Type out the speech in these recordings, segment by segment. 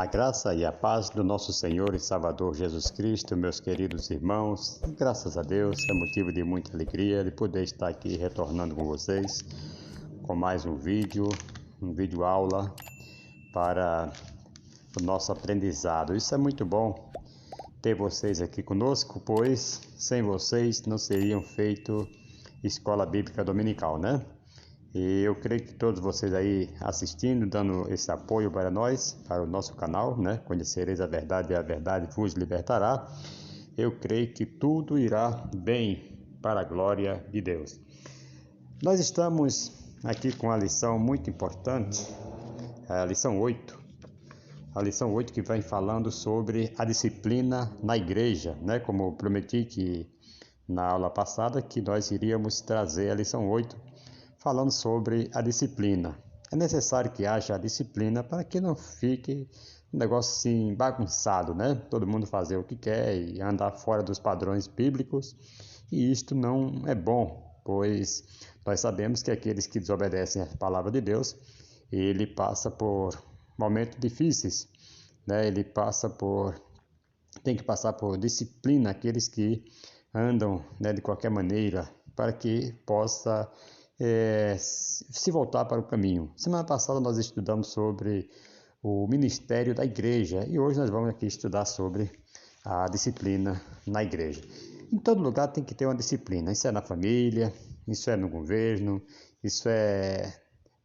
A graça e a paz do nosso Senhor e Salvador Jesus Cristo, meus queridos irmãos, graças a Deus, é motivo de muita alegria de poder estar aqui retornando com vocês com mais um vídeo aula para o nosso aprendizado. Isso é muito bom ter vocês aqui conosco, pois sem vocês não seriam feito Escola Bíblica Dominical, né? E eu creio que todos vocês aí assistindo, dando esse apoio para nós, para o nosso canal, né? Conhecereis a verdade e a verdade vos libertará. Eu creio que tudo irá bem para a glória de Deus. Nós estamos aqui com a lição muito importante, a lição 8. A lição 8 que vem falando sobre a disciplina na igreja, né? Como eu prometi que na aula passada que nós iríamos trazer a lição 8 falando sobre a disciplina. É necessário que haja a disciplina para que não fique um negócio assim bagunçado, né? Todo mundo fazer o que quer e andar fora dos padrões bíblicos. E isto não é bom, pois nós sabemos que aqueles que desobedecem à palavra de Deus, ele passa por momentos difíceis, né? Tem que passar por disciplina aqueles que andam, né, de qualquer maneira, para que possa se voltar para o caminho. Semana passada nós estudamos sobre o ministério da igreja e hoje nós vamos aqui estudar sobre a disciplina na igreja. Em todo lugar tem que ter uma disciplina, isso é na família, isso é no governo, isso é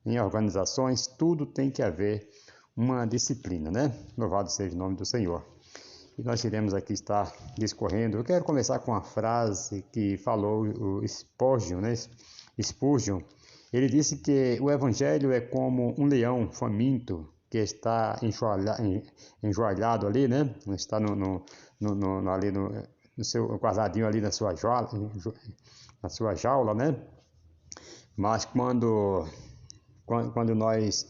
em organizações, tudo tem que haver uma disciplina, né? Louvado seja o nome do Senhor. E nós iremos aqui estar discorrendo. Eu quero começar com uma frase que falou o Spurgeon, né? Spurgeon, ele disse que o evangelho é como um leão faminto que está enjoalhado ali, né? Está ali no seu guardadinho ali na sua jaula, né? Mas quando nós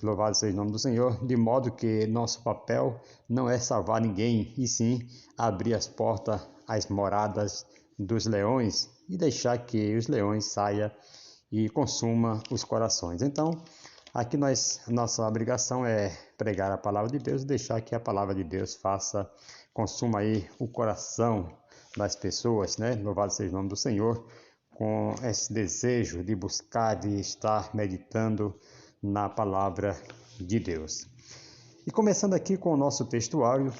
louvado seja o nome do Senhor, de modo que nosso papel não é salvar ninguém, e sim abrir as portas às moradas dos leões e deixar que os leões saiam e consumam os corações. Então, aqui nossa obrigação é pregar a palavra de Deus e deixar que a palavra de Deus consuma aí o coração das pessoas, né? Louvado seja o nome do Senhor, com esse desejo de buscar, de estar meditando na palavra de Deus. E começando aqui com o nosso textuário,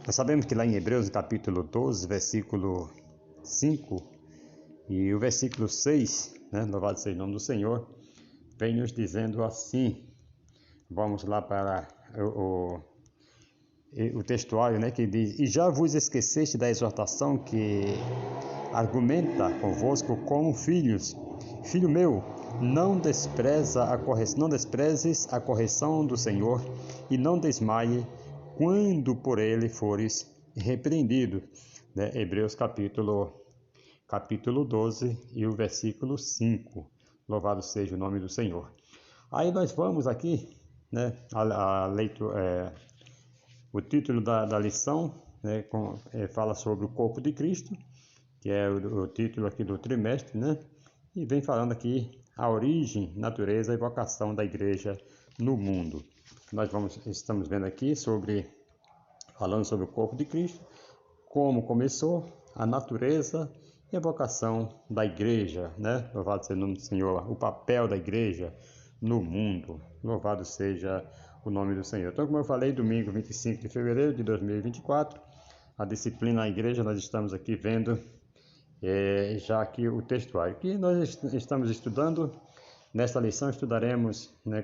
nós sabemos que lá em Hebreus, capítulo 12, versículo 5 e o versículo 6, né, louvado seja o nome do Senhor, vem nos dizendo assim. Vamos lá para o textuário, né, que diz: E já vos esqueceste da exortação que argumenta convosco como filhos. Filho meu, não desprezes a correção do Senhor e não desmaie quando por ele fores repreendido. Né? Hebreus capítulo 12 e o versículo 5. Louvado seja o nome do Senhor. Aí nós vamos aqui, né, a leitura, o título da lição, né, fala sobre o corpo de Cristo, que é o título aqui do trimestre, né? E vem falando aqui a origem, natureza e vocação da igreja no mundo. Estamos vendo aqui falando sobre o corpo de Cristo, como começou, a natureza e a vocação da igreja, né? Louvado seja o nome do Senhor, o papel da igreja no mundo. Louvado seja o nome do Senhor. Então, como eu falei, domingo 25 de fevereiro de 2024, a disciplina na igreja, nós estamos aqui vendo já aqui o textuário que nós estamos estudando. Nesta lição estudaremos, né,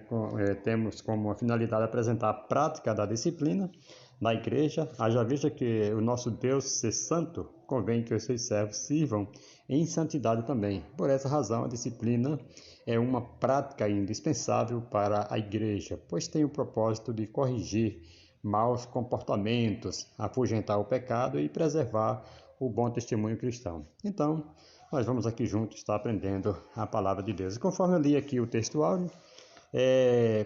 temos como finalidade apresentar a prática da disciplina na igreja. Haja vista que o nosso Deus ser santo, convém que os seus servos sirvam em santidade também. Por essa razão, a disciplina é uma prática indispensável para a igreja, pois tem o propósito de corrigir maus comportamentos, afugentar o pecado e preservar o bom testemunho cristão. Então, nós vamos aqui juntos estar aprendendo a palavra de Deus. E conforme eu li aqui o textuário,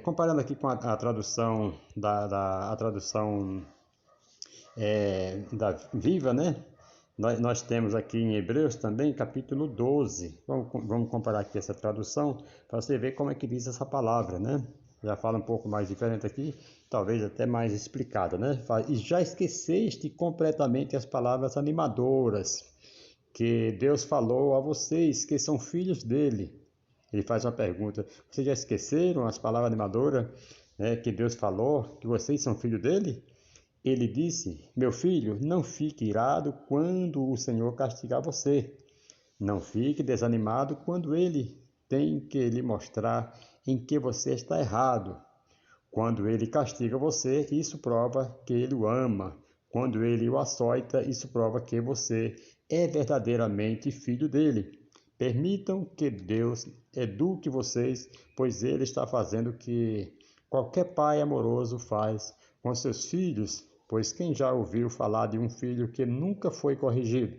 comparando aqui com a tradução a tradução da Viva, né? Nós temos aqui em Hebreus também, capítulo 12. Vamos comparar aqui essa tradução para você ver como é que diz essa palavra, né? já fala um pouco mais diferente aqui, talvez até mais explicada, né? E já esqueceste completamente as palavras animadoras que Deus falou a vocês, que são filhos dele. Ele faz uma pergunta: vocês já esqueceram as palavras animadoras, né, que Deus falou, que vocês são filhos dele? Ele disse: meu filho, não fique irado quando o Senhor castigar você. Não fique desanimado quando ele tem que lhe mostrar em que você está errado. Quando ele castiga você, isso prova que ele o ama. Quando ele o açoita, isso prova que você é verdadeiramente filho dele. Permitam que Deus eduque vocês, pois ele está fazendo o que qualquer pai amoroso faz com seus filhos, pois quem já ouviu falar de um filho que nunca foi corrigido?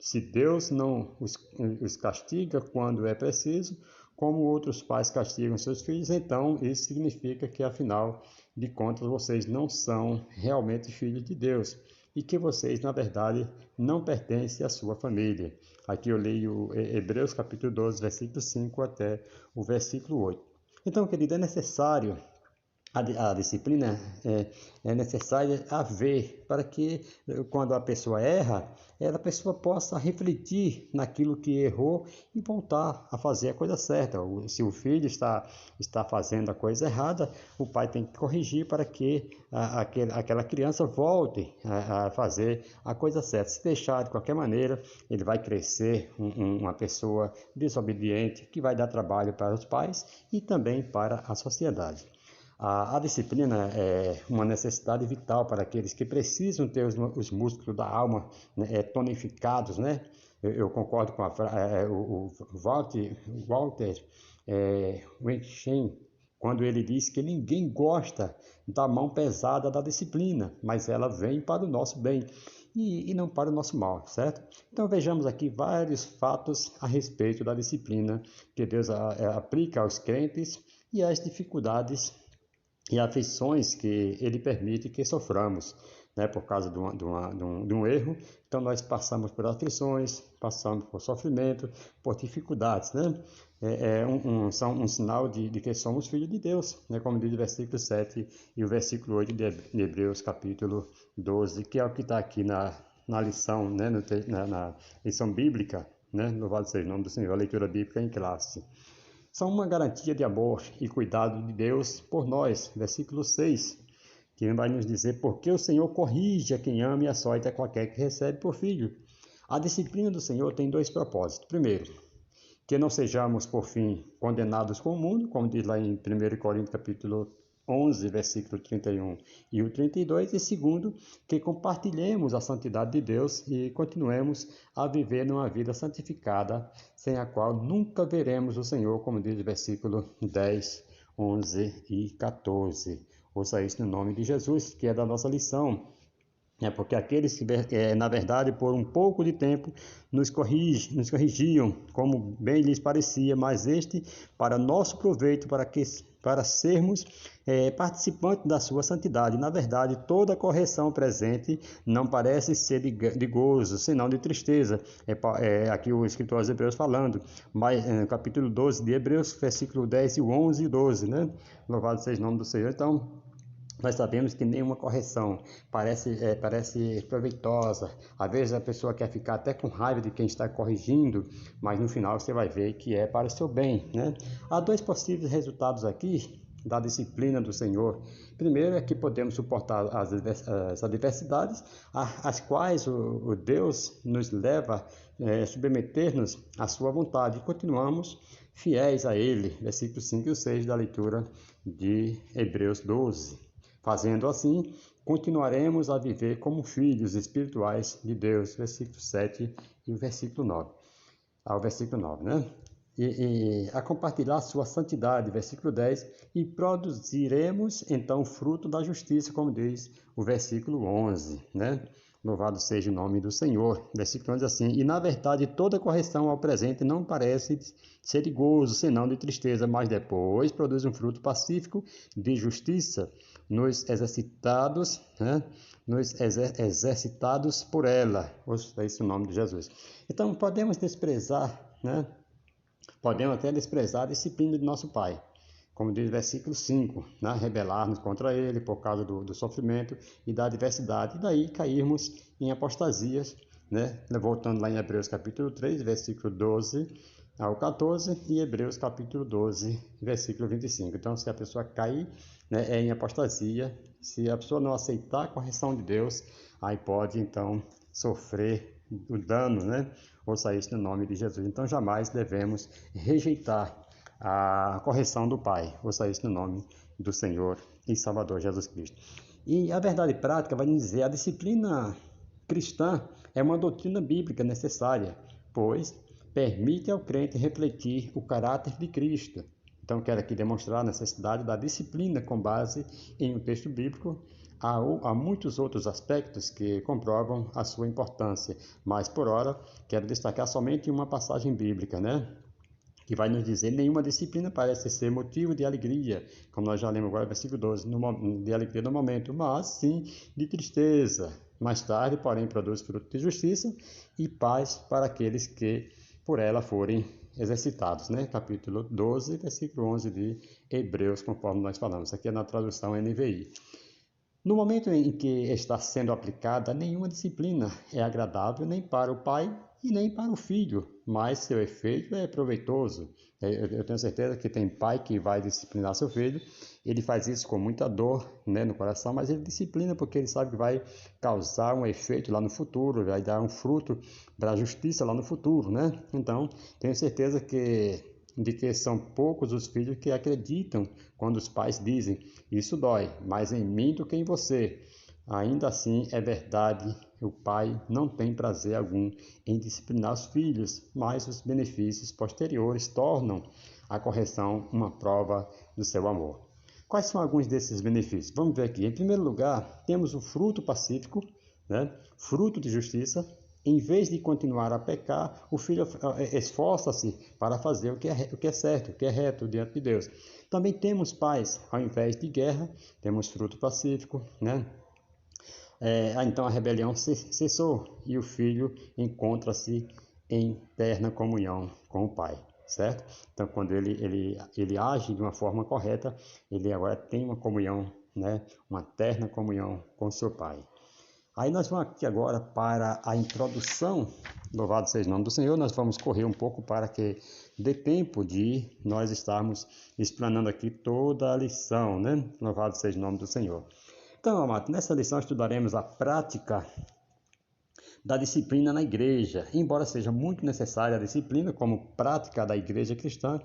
Se Deus não os castiga quando é preciso, como outros pais castigam seus filhos, então isso significa que, afinal de contas, vocês não são realmente filhos de Deus e que vocês, na verdade, não pertencem à sua família. Aqui eu leio Hebreus capítulo 12, versículo 5 até o versículo 8. Então, querido, é necessário a disciplina é necessária haver para que, quando a pessoa erra, a pessoa possa refletir naquilo que errou e voltar a fazer a coisa certa. Se o filho está fazendo a coisa errada, o pai tem que corrigir para que aquela criança volte a fazer a coisa certa. Se deixar de qualquer maneira, ele vai crescer uma pessoa desobediente, que vai dar trabalho para os pais e também para a sociedade. A disciplina é uma necessidade vital para aqueles que precisam ter os músculos da alma, né, tonificados, né? Eu concordo com o Walter Winchell, quando ele diz que ninguém gosta da mão pesada da disciplina, mas ela vem para o nosso bem e não para o nosso mal, certo? Então vejamos aqui vários fatos a respeito da disciplina que Deus aplica aos crentes e às dificuldades e aflições que ele permite que soframos, né, por causa de um erro. Então nós passamos por aflições, passamos por sofrimento, por dificuldades, né? São um sinal de que somos filhos de Deus, né, como diz o versículo 7 e o versículo 8 de Hebreus capítulo 12, que é o que está aqui na lição, né, na lição bíblica, né, louvado seja o nome do Senhor, a leitura bíblica em classe. São uma garantia de amor e cuidado de Deus por nós. Versículo 6, que vai nos dizer: porque o Senhor corrige a quem ama e açoita qualquer que recebe por filho. A disciplina do Senhor tem dois propósitos. Primeiro, que não sejamos, por fim, condenados com o mundo, como diz lá em 1 Coríntios capítulo 11, versículo 31 e o 32, e segundo, que compartilhemos a santidade de Deus e continuemos a viver numa vida santificada, sem a qual nunca veremos o Senhor, como diz o versículo 10, 11 e 14. Ouça isso no nome de Jesus, que é da nossa lição. Porque aqueles que, na verdade, por um pouco de tempo nos corrigiam, como bem lhes parecia, mas este para nosso proveito, para sermos participantes da sua santidade. Na verdade, toda correção presente não parece ser de gozo, senão de tristeza. Aqui o escritor aos Hebreus falando, mas, capítulo 12 de Hebreus, versículo 10 e 11 e 12, né? Louvado seja o nome do Senhor. Então, nós sabemos que nenhuma correção parece proveitosa. Às vezes a pessoa quer ficar até com raiva de quem está corrigindo, mas no final você vai ver que é para o seu bem, né? Há dois possíveis resultados aqui da disciplina do Senhor. Primeiro é que podemos suportar as adversidades, às quais o Deus nos leva a submeter-nos à sua vontade, e continuamos fiéis a Ele. Versículos 5 e 6 da leitura de Hebreus 12. Fazendo assim, continuaremos a viver como filhos espirituais de Deus, versículo 7 e o versículo 9. Ao versículo 9, né? E a compartilhar sua santidade, versículo 10, e produziremos então fruto da justiça, como diz o versículo 11, né? Louvado seja o nome do Senhor. Versículo 11 assim: e na verdade toda correção ao presente não parece ser de gozo, senão de tristeza, mas depois produz um fruto pacífico de justiça nos exercitados, né? Exercitados por ela. É esse o nome de Jesus. Então podemos desprezar, né? Podemos até desprezar a disciplina de nosso Pai, como diz o versículo 5, né? Rebelar-nos contra ele por causa do sofrimento e da adversidade, e daí cairmos em apostasias, né? Voltando lá em Hebreus capítulo 3, versículo 12 ao 14, e Hebreus capítulo 12, versículo 25. Então, se a pessoa cair, né, é em apostasia, se a pessoa não aceitar a correção de Deus, aí pode então sofrer o dano, né? Ouça isso no nome de Jesus. Então, jamais devemos rejeitar a correção do Pai. Ouça isso no nome do Senhor e Salvador Jesus Cristo. E a verdade prática vai nos dizer: a disciplina cristã é uma doutrina bíblica necessária, pois permite ao crente refletir o caráter de Cristo. Então, quero aqui demonstrar a necessidade da disciplina com base em um texto bíblico. Há muitos outros aspectos que comprovam a sua importância, mas por ora quero destacar somente uma passagem bíblica, né? Que vai nos dizer: nenhuma disciplina parece ser motivo de alegria, como nós já lemos agora, versículo 12, de alegria no momento, mas sim de tristeza. Mais tarde, porém, produz fruto de justiça e paz para aqueles que por ela forem exercitados, né? Capítulo 12, versículo 11 de Hebreus, conforme nós falamos. Aqui é na tradução NVI. No momento em que está sendo aplicada, nenhuma disciplina é agradável nem para o pai e nem para o filho, mas seu efeito é proveitoso. Eu tenho certeza que tem pai que vai disciplinar seu filho, ele faz isso com muita dor, né, no coração, mas ele disciplina porque ele sabe que vai causar um efeito lá no futuro, vai dar um fruto para a justiça lá no futuro, né? Então, tenho certeza de que são poucos os filhos que acreditam quando os pais dizem: isso dói, mais em mim do que em você. Ainda assim, é verdade, o pai não tem prazer algum em disciplinar os filhos, mas os benefícios posteriores tornam a correção uma prova do seu amor. Quais são alguns desses benefícios? Vamos ver aqui. Em primeiro lugar, temos o fruto pacífico, né? Fruto de justiça. Em vez de continuar a pecar, o filho esforça-se para fazer o que é certo, o que é reto diante de Deus. Também temos pais, ao invés de guerra, temos fruto pacífico, né? Então a rebelião cessou e o filho encontra-se em terna comunhão com o pai, certo? Então, quando ele age de uma forma correta, ele agora tem uma comunhão, né? Uma terna comunhão com seu pai. Aí nós vamos aqui agora para a introdução, louvado seja o nome do Senhor. Nós vamos correr um pouco para que dê tempo de nós estarmos explanando aqui toda a lição, né? Louvado seja o nome do Senhor. Então, amado, nessa lição estudaremos a prática da disciplina na igreja. Embora seja muito necessária a disciplina como prática da igreja cristã,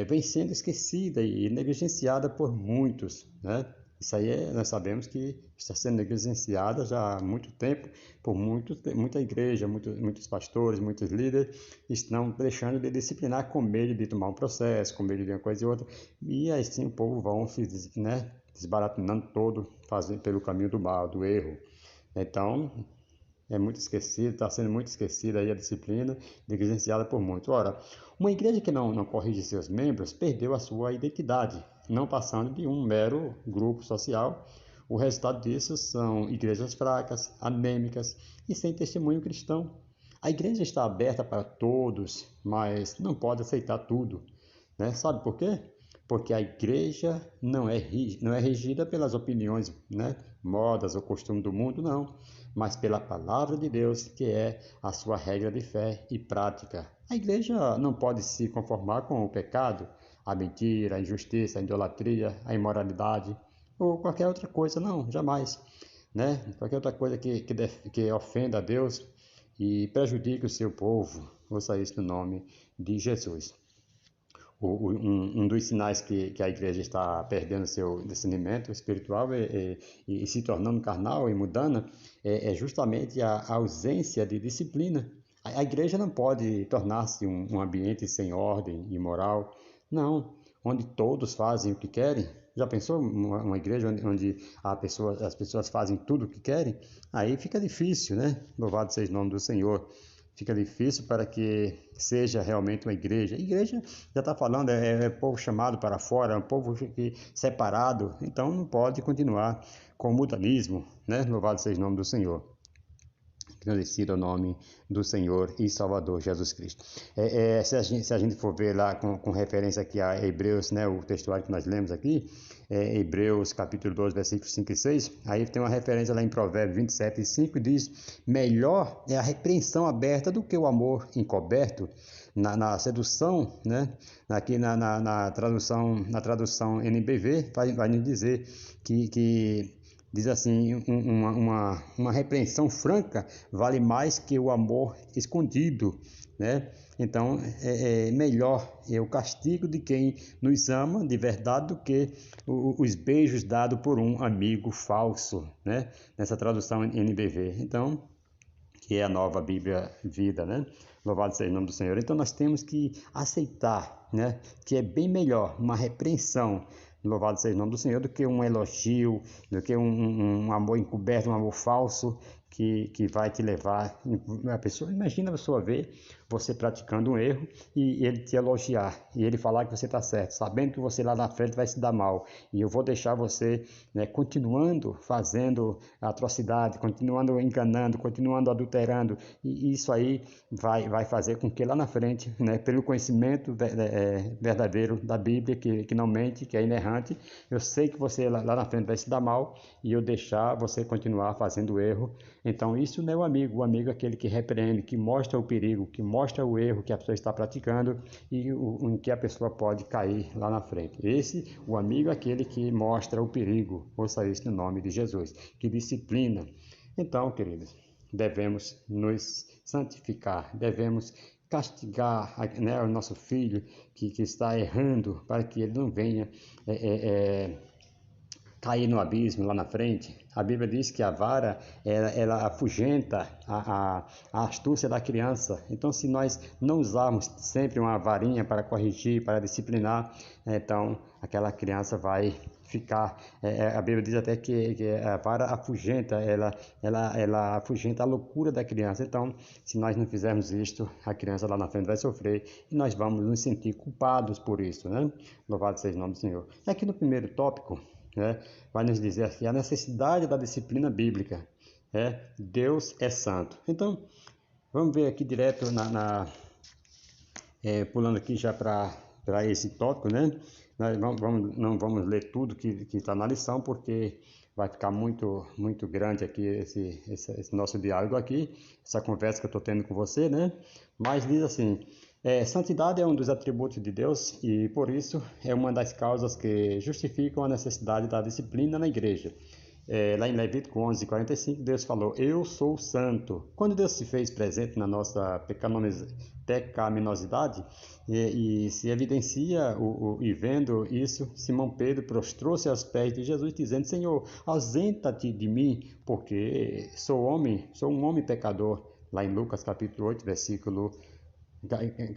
vem sendo esquecida e negligenciada por muitos, né? Isso aí nós sabemos que está sendo negligenciada já há muito tempo por muita igreja, muitos pastores, muitos líderes estão deixando de disciplinar com medo de tomar um processo, com medo de uma coisa e outra, e assim o povo vão, né, desbaratinando todo, fazendo pelo caminho do mal, do erro. Então, é muito esquecido, está sendo muito esquecida aí a disciplina, negligenciada por muitos. Ora, uma igreja que não corrige seus membros perdeu a sua identidade, não passando de um mero grupo social. O resultado disso são igrejas fracas, anêmicas e sem testemunho cristão. A igreja está aberta para todos, mas não pode aceitar tudo, né? Sabe por quê? Porque a igreja não é regida pelas opiniões, né, modas ou costumes do mundo, não, mas pela palavra de Deus, que é a sua regra de fé e prática. A igreja não pode se conformar com o pecado, a mentira, a injustiça, a idolatria, a imoralidade ou qualquer outra coisa, não, jamais, né? Qualquer outra coisa que ofenda a Deus e prejudique o seu povo. Ouça isso no nome de Jesus. Um dos sinais que a igreja está perdendo seu discernimento espiritual e se tornando carnal e mundana é justamente a ausência de disciplina. A igreja não pode tornar-se um ambiente sem ordem e moral, não, onde todos fazem o que querem. Já pensou uma igreja onde as pessoas fazem tudo o que querem? Aí fica difícil, né? Louvado seja o nome do Senhor. Fica difícil para que seja realmente uma igreja. A igreja, já está falando, é povo chamado para fora, é um povo separado, então não pode continuar com o mudanismo, né? Louvado seja o nome do Senhor. Agradecido ao nome do Senhor e Salvador Jesus Cristo. Se a gente for ver lá com referência aqui a Hebreus, né, o textuário que nós lemos aqui, Hebreus capítulo 12, versículos 5 e 6, aí tem uma referência lá em Provérbios 27 e 5, diz: melhor é a repreensão aberta do que o amor encoberto. Na sedução, né, aqui na tradução NBV, vai nos dizer que diz assim, uma repreensão franca vale mais que o amor escondido, né? Então, é melhor o castigo de quem nos ama de verdade do que os beijos dados por um amigo falso, né? Nessa tradução NBV. Então, que é a nova Bíblia Vida, né? Louvado seja o nome do Senhor. Então, nós temos que aceitar, né, que é bem melhor uma repreensão, louvado seja o nome do Senhor, do que um elogio, do que um amor encoberto, um amor falso, que vai te levar. Imagina a pessoa ver você praticando um erro e ele te elogiar, e ele falar que você está certo, sabendo que você lá na frente vai se dar mal, e eu vou deixar você, né, continuando fazendo atrocidade, continuando enganando, continuando adulterando, e isso aí vai fazer com que lá na frente, né, pelo conhecimento verdadeiro da Bíblia, que não mente, que é inerrante, eu sei que você lá na frente vai se dar mal, e eu deixar você continuar fazendo o erro. Então isso não é o amigo é aquele que repreende, que mostra o perigo, que mostra o erro que a pessoa está praticando e em que a pessoa pode cair lá na frente. O amigo é aquele que mostra o perigo, ouça isso no nome de Jesus, que disciplina. Então, queridos, devemos nos santificar, devemos castigar, né, o nosso filho que está errando, para que ele não venha cair no abismo lá na frente. A Bíblia diz que a vara, ela afugenta a astúcia da criança. Então, se nós não usarmos sempre uma varinha para corrigir, para disciplinar, então aquela criança vai ficar. A Bíblia diz até que a vara afugenta, ela afugenta a loucura da criança. Então, se nós não fizermos isto, a criança lá na frente vai sofrer e nós vamos nos sentir culpados por isso, né? Louvado seja o nome do Senhor. Aqui no primeiro tópico, né, vai nos dizer aqui a necessidade da disciplina bíblica. Deus é santo. Então, vamos ver aqui direto pulando aqui já para esse tópico, né? Nós não vamos ler tudo que está na lição, porque vai ficar muito grande aqui esse nosso diálogo aqui, essa conversa que eu estou tendo com você, né? Mas diz assim: santidade é um dos atributos de Deus e, por isso, é uma das causas que justificam a necessidade da disciplina na igreja. Lá em Levítico 11:45, Deus falou: eu sou santo. Quando Deus se fez presente na nossa pecaminosidade e se evidencia, e vendo isso, Simão Pedro prostrou-se aos pés de Jesus, dizendo: Senhor, ausenta-te de mim, porque sou um homem pecador. Lá em Lucas capítulo 8,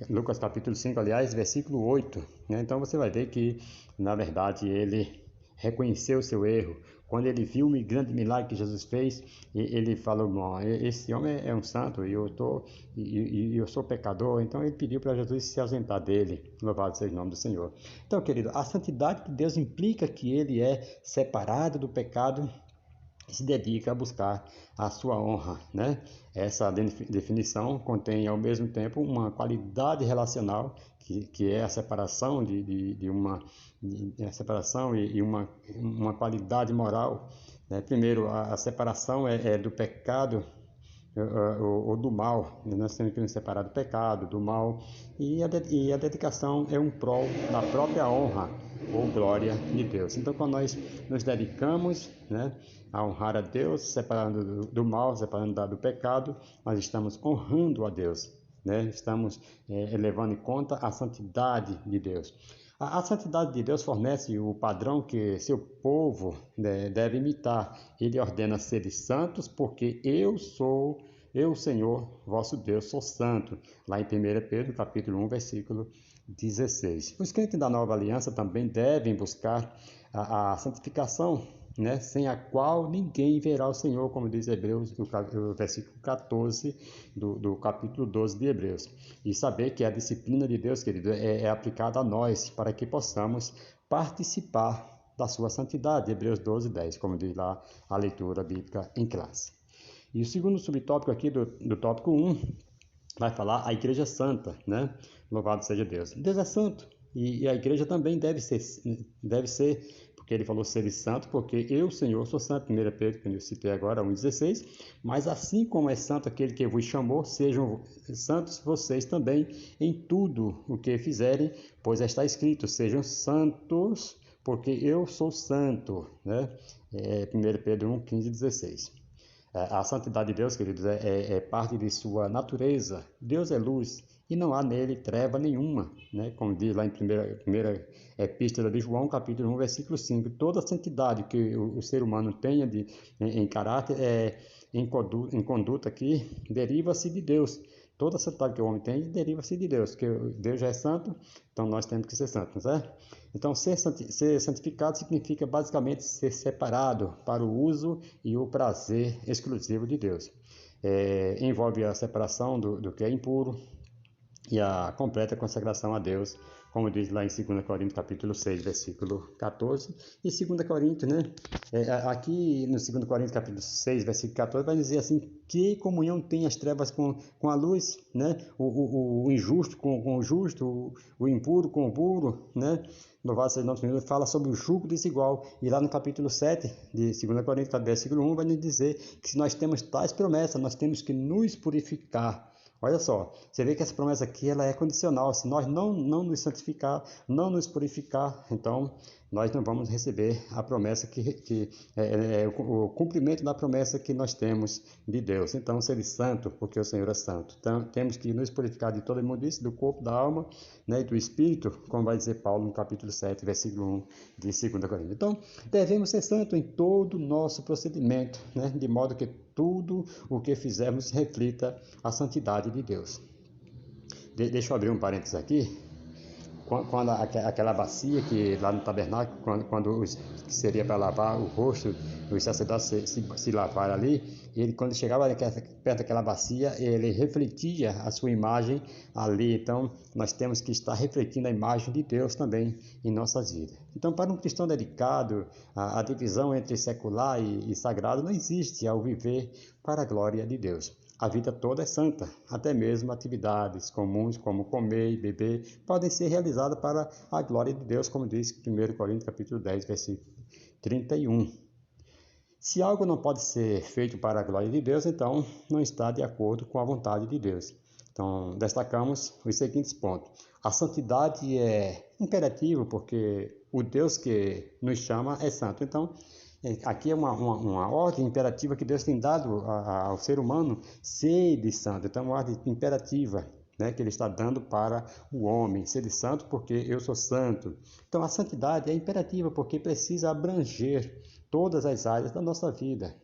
Lucas capítulo 5, aliás, versículo 8. Né? Então você vai ver que, na verdade, ele reconheceu o seu erro. Quando ele viu o grande milagre que Jesus fez, ele falou: bom, esse homem é um santo e eu sou pecador. Então ele pediu para Jesus se ausentar dele. Louvado seja o nome do Senhor. Então, querido, a santidade de Deus implica que ele é separado do pecado e se dedica a buscar a sua honra, né? Essa definição contém ao mesmo tempo uma qualidade relacional que é a separação a separação e uma qualidade moral, né? Primeiro, a separação é do pecado ou do mal. Nós temos que nos separar do pecado, do mal, e a dedicação é um prol da própria honra ou glória de Deus. Então, quando nós nos dedicamos, né, a honrar a Deus, separando do mal, separando do pecado, nós estamos honrando a Deus, né? Estamos levando em conta a santidade de Deus. A santidade de Deus fornece o padrão que seu povo, né, deve imitar. Ele ordena seres santos, porque eu, Senhor, vosso Deus, sou santo. Lá em 1 Pedro, capítulo 1, versículo 16. Os crentes da nova aliança também devem buscar a santificação, né, sem a qual ninguém verá o Senhor, como diz Hebreus, o versículo 14 do capítulo 12 de Hebreus. E saber que a disciplina de Deus, querido, é aplicada a nós, para que possamos participar da sua santidade. Hebreus 12:10, como diz lá a leitura bíblica em classe. E o segundo subtópico aqui do tópico 1 vai falar a Igreja Santa, né? Louvado seja Deus. Deus é santo e a igreja também deve ser, porque ele falou ser santo, porque eu, Senhor, sou santo. 1 Pedro, que eu citei agora, 1,16. Mas assim como é santo aquele que vos chamou, sejam santos vocês também em tudo o que fizerem, pois está escrito, sejam santos, porque eu sou santo, né? 1 Pedro 1, 15 e 16. A santidade de Deus, queridos, é parte de sua natureza. Deus é luz e não há nele treva nenhuma, né? Como diz lá em primeira epístola de João, capítulo 1, versículo 5. Toda a santidade que o ser humano tenha em caráter, em conduta aqui, deriva-se de Deus. Toda a santidade que o homem tem deriva-se de Deus, que Deus já é santo, então nós temos que ser santos, não é? Então, ser santificado significa basicamente ser separado para o uso e o prazer exclusivo de Deus. Envolve a separação do que é impuro e a completa consagração a Deus, como diz lá em 2 Coríntios capítulo 6, versículo 14, e 2 Coríntios, né? Aqui no 2 Coríntios capítulo 6, versículo 14, vai dizer assim, que comunhão tem as trevas com a luz, né? O injusto com o justo, o impuro com o puro, né? Louvado seja o nome do Senhor, fala sobre o jugo desigual, e lá no capítulo 7 de 2 Coríntios, versículo 1, vai nos dizer que se nós temos tais promessas, nós temos que nos purificar. Olha só, você vê que essa promessa aqui ela é condicional. Se nós não nos santificar, não nos purificar, então nós não vamos receber a promessa que o cumprimento da promessa que nós temos de Deus. Então, ser santo, porque o Senhor é santo. Então, temos que nos purificar de toda imundície, do corpo, da alma, né, e do espírito, como vai dizer Paulo no capítulo 7, versículo 1 de 2 Coríntios. Então, devemos ser santos em todo o nosso procedimento, né, de modo que tudo o que fizermos reflita a santidade de Deus. Deixa eu abrir um parênteses aqui. Quando aquela bacia que lá no tabernáculo, quando que seria para lavar o rosto, os sacerdotes se lavaram ali, ele quando chegava perto daquela bacia, ele refletia a sua imagem ali. Então, nós temos que estar refletindo a imagem de Deus também em nossas vidas. Então, para um cristão dedicado, a divisão entre secular e sagrado não existe ao viver para a glória de Deus. A vida toda é santa, até mesmo atividades comuns como comer e beber podem ser realizadas para a glória de Deus, como diz 1 Coríntios capítulo 10, versículo 31. Se algo não pode ser feito para a glória de Deus, então não está de acordo com a vontade de Deus. Então, destacamos os seguintes pontos. A santidade é imperativa porque o Deus que nos chama é santo. Então, aqui é uma ordem imperativa que Deus tem dado ao ser humano, sede santo. Então, uma ordem imperativa, né, que Ele está dando para o homem, sede santo porque eu sou santo. Então, a santidade é imperativa porque precisa abranger todas as áreas da nossa vida.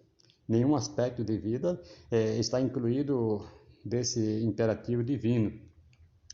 Nenhum aspecto de vida está incluído desse imperativo divino.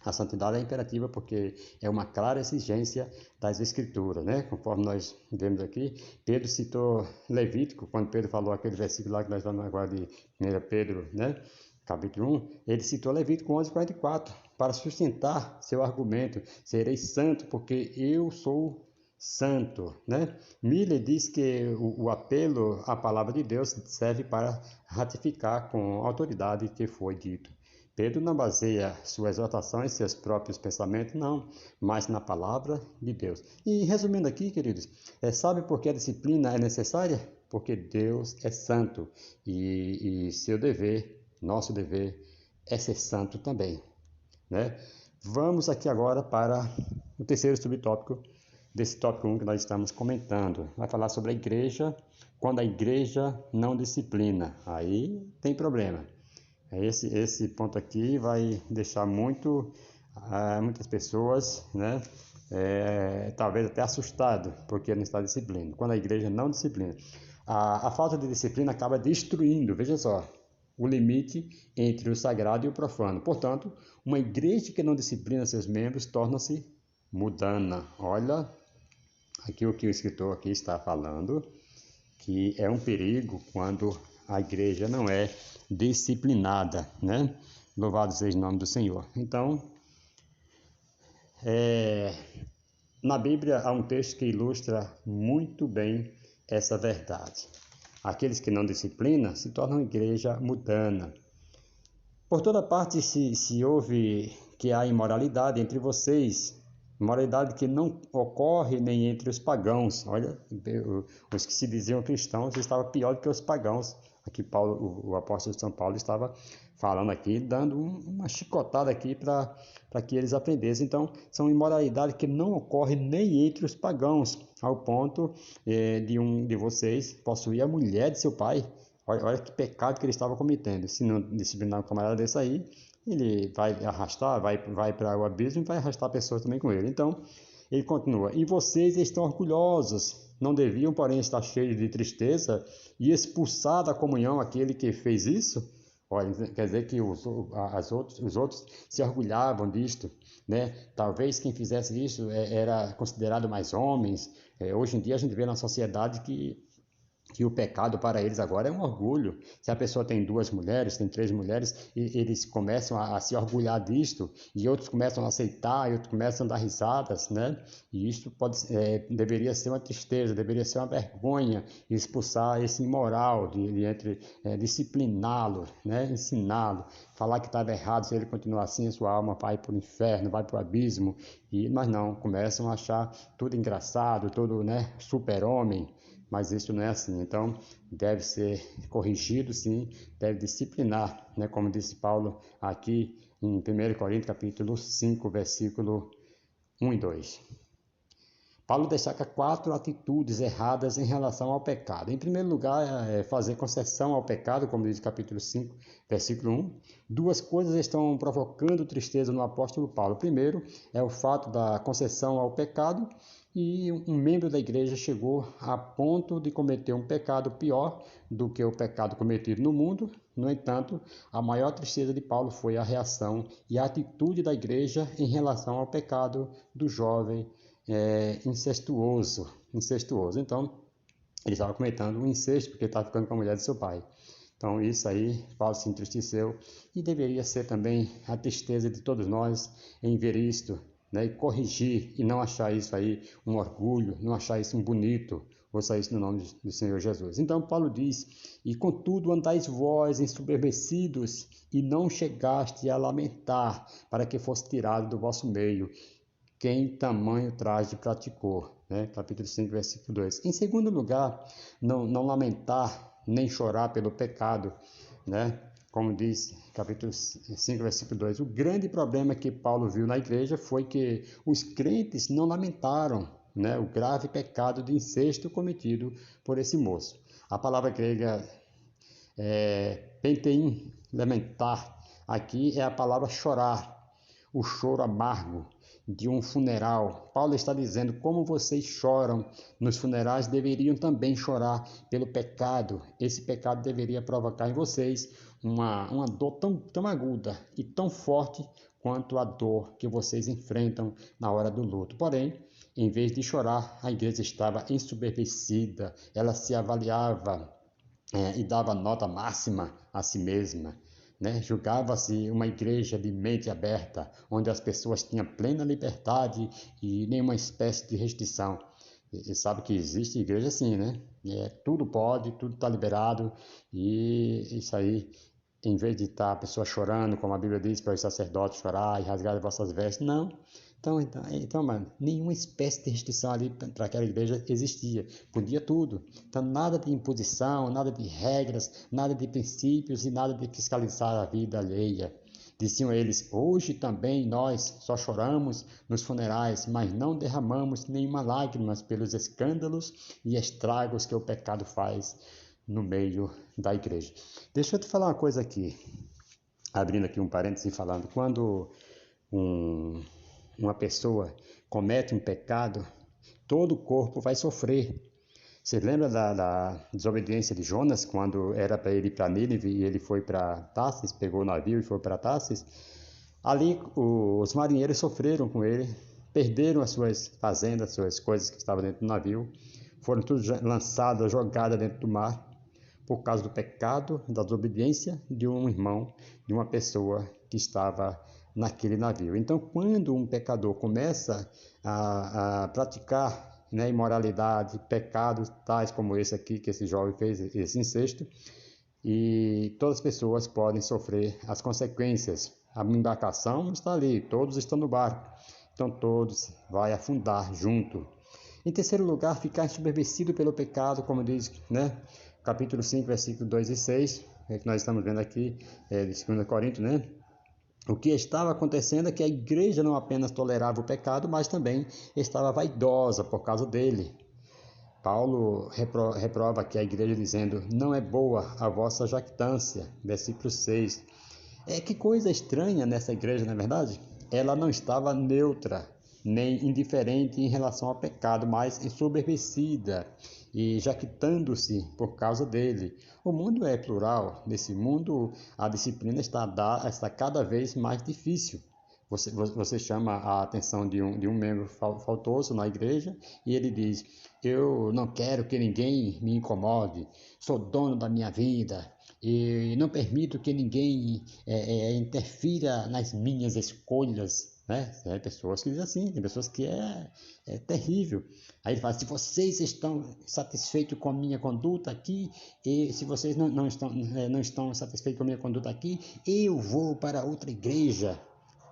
A santidade é imperativa porque é uma clara exigência das Escrituras, né? Conforme nós vemos aqui, Pedro citou Levítico, quando Pedro falou aquele versículo lá que nós vamos agora de 1 Pedro, né? Capítulo 1, ele citou Levítico 11:44 para sustentar seu argumento, serei santo porque eu sou santo, né? Miller diz que o apelo à palavra de Deus serve para ratificar com autoridade o que foi dito. Pedro não baseia sua exortação em seus próprios pensamentos, não, mas na palavra de Deus. E resumindo aqui, queridos, sabe por que a disciplina é necessária? Porque Deus é santo e seu dever, nosso dever, é ser santo também, né? Vamos aqui agora para o terceiro subtópico desse tópico 1 que nós estamos comentando. Vai falar sobre a igreja, quando a igreja não disciplina. Aí tem problema. Esse ponto aqui vai deixar muitas pessoas, né, talvez até assustado, porque não está disciplina. Quando a igreja não disciplina, a falta de disciplina acaba destruindo, veja só, o limite entre o sagrado e o profano. Portanto, uma igreja que não disciplina seus membros torna-se mundana. Olha aqui o que o escritor aqui está falando, que é um perigo quando a igreja não é disciplinada, né? Louvado seja o nome do Senhor. Então, na Bíblia há um texto que ilustra muito bem essa verdade. Aqueles que não disciplinam se tornam igreja mundana. Por toda parte se ouve que há imoralidade entre vocês, imoralidade que não ocorre nem entre os pagãos. Olha, os que se diziam cristãos estavam pior do que os pagãos. Aqui o apóstolo São Paulo estava falando aqui, dando uma chicotada aqui para que eles aprendessem. Então, são imoralidades que não ocorrem nem entre os pagãos, ao ponto de vocês possuir a mulher de seu pai. Olha que pecado que ele estava cometendo. Se não disciplinar um camarada desse aí, ele vai arrastar, vai para o abismo e vai arrastar pessoas também com ele. Então, ele continua: e vocês estão orgulhosos, não deviam, porém, estar cheios de tristeza e expulsar da comunhão aquele que fez isso? Olha, quer dizer que os outros se orgulhavam disto, né? Talvez quem fizesse isso era considerado mais homens. Hoje em dia a gente vê na sociedade que o pecado para eles agora é um orgulho. Se a pessoa tem 2 mulheres, tem 3 mulheres, eles começam a se orgulhar disto, e outros começam a aceitar, e outros começam a dar risadas, né? E isto deveria ser uma tristeza, deveria ser uma vergonha, expulsar esse imoral, discipliná-lo, né? Ensiná-lo, falar que estava errado. Se ele continuar assim, a sua alma vai para o inferno, vai para o abismo, mas não, começam a achar tudo engraçado, tudo, né, super-homem. Mas isso não é assim. Então, deve ser corrigido, sim, deve disciplinar, né? Como disse Paulo aqui em 1 Coríntios, capítulo 5, versículo 1 e 2. Paulo destaca 4 atitudes erradas em relação ao pecado. Em primeiro lugar, fazer concessão ao pecado, como diz o capítulo 5, versículo 1. 2 coisas estão provocando tristeza no apóstolo Paulo. Primeiro é o fato da concessão ao pecado, e um membro da igreja chegou a ponto de cometer um pecado pior do que o pecado cometido no mundo. No entanto, a maior tristeza de Paulo foi a reação e a atitude da igreja em relação ao pecado do jovem incestuoso. Então, ele estava cometendo um incesto porque estava ficando com a mulher de seu pai. Então, isso aí, Paulo se entristeceu, e deveria ser também a tristeza de todos nós em ver isto, né, e corrigir, e não achar isso aí um orgulho, não achar isso um bonito. Ouça isso no nome do Senhor Jesus. Então, Paulo diz: e contudo andais vós ensoberbecidos, e não chegaste a lamentar, para que fosse tirado do vosso meio quem tamanho traje praticou, né? Capítulo 5, versículo 2. Em segundo lugar, não lamentar nem chorar pelo pecado, né? Como diz capítulo 5, versículo 2. O grande problema que Paulo viu na igreja foi que os crentes não lamentaram, né, o grave pecado de incesto cometido por esse moço. A palavra grega pentein, lamentar, aqui é a palavra chorar, o choro amargo de um funeral. Paulo está dizendo: como vocês choram nos funerais, deveriam também chorar pelo pecado. Esse pecado deveria provocar em vocês uma dor tão aguda e tão forte quanto a dor que vocês enfrentam na hora do luto. Porém, em vez de chorar, a igreja estava ensoberbecida, ela se avaliava e dava nota máxima a si mesma. Né? Julgava-se uma igreja de mente aberta, onde as pessoas tinham plena liberdade e nenhuma espécie de restrição. E sabe que existe igreja assim, né? Tudo pode, tudo está liberado, e isso aí, em vez de estar a pessoa chorando, como a Bíblia diz, para os sacerdotes chorar e rasgar as vossas vestes, não. Então, mano, nenhuma espécie de restrição ali para aquela igreja existia. Podia tudo. Então, nada de imposição, nada de regras, nada de princípios e nada de fiscalizar a vida alheia. Diziam eles: hoje também nós só choramos nos funerais, mas não derramamos nenhuma lágrima pelos escândalos e estragos que o pecado faz no meio da igreja. Deixa eu te falar uma coisa aqui, abrindo aqui um parêntese e falando. Quando uma pessoa comete um pecado, todo o corpo vai sofrer. Você lembra da desobediência de Jonas, quando era para ele ir para Nínive e ele foi para Tarsis, pegou o navio e foi para Tarsis? Ali os marinheiros sofreram com ele, perderam as suas fazendas, suas coisas que estavam dentro do navio, foram tudo lançadas, jogadas dentro do mar, por causa do pecado, da desobediência de um irmão, de uma pessoa que estava naquele navio. Então, quando um pecador começa a praticar né, imoralidade, pecados tais como esse aqui, que esse jovem fez, esse incesto, e todas as pessoas podem sofrer as consequências. A embarcação está ali, todos estão no barco, então todos vão afundar junto. Em terceiro lugar, ficar ensoberbecido pelo pecado, como diz, né, capítulo 5, versículos 2 e 6, que nós estamos vendo aqui, de 2 Coríntios, né? O que estava acontecendo é que a igreja não apenas tolerava o pecado, mas também estava vaidosa por causa dele. Paulo reprova aqui a igreja dizendo: não é boa a vossa jactância, versículo 6. Que coisa estranha nessa igreja, não é verdade? Ela não estava neutra, nem indiferente em relação ao pecado, mas ensoberbecida e jactando-se por causa dele. O mundo é plural. Nesse mundo, a disciplina está cada vez mais difícil. Você chama a atenção de um membro faltoso na igreja e ele diz: eu não quero que ninguém me incomode, sou dono da minha vida e não permito que ninguém interfira nas minhas escolhas. Né? Tem pessoas que dizem assim, tem pessoas que é terrível. Aí ele fala: se vocês estão satisfeitos com a minha conduta aqui, e se vocês não estão satisfeitos com a minha conduta aqui, eu vou para outra igreja.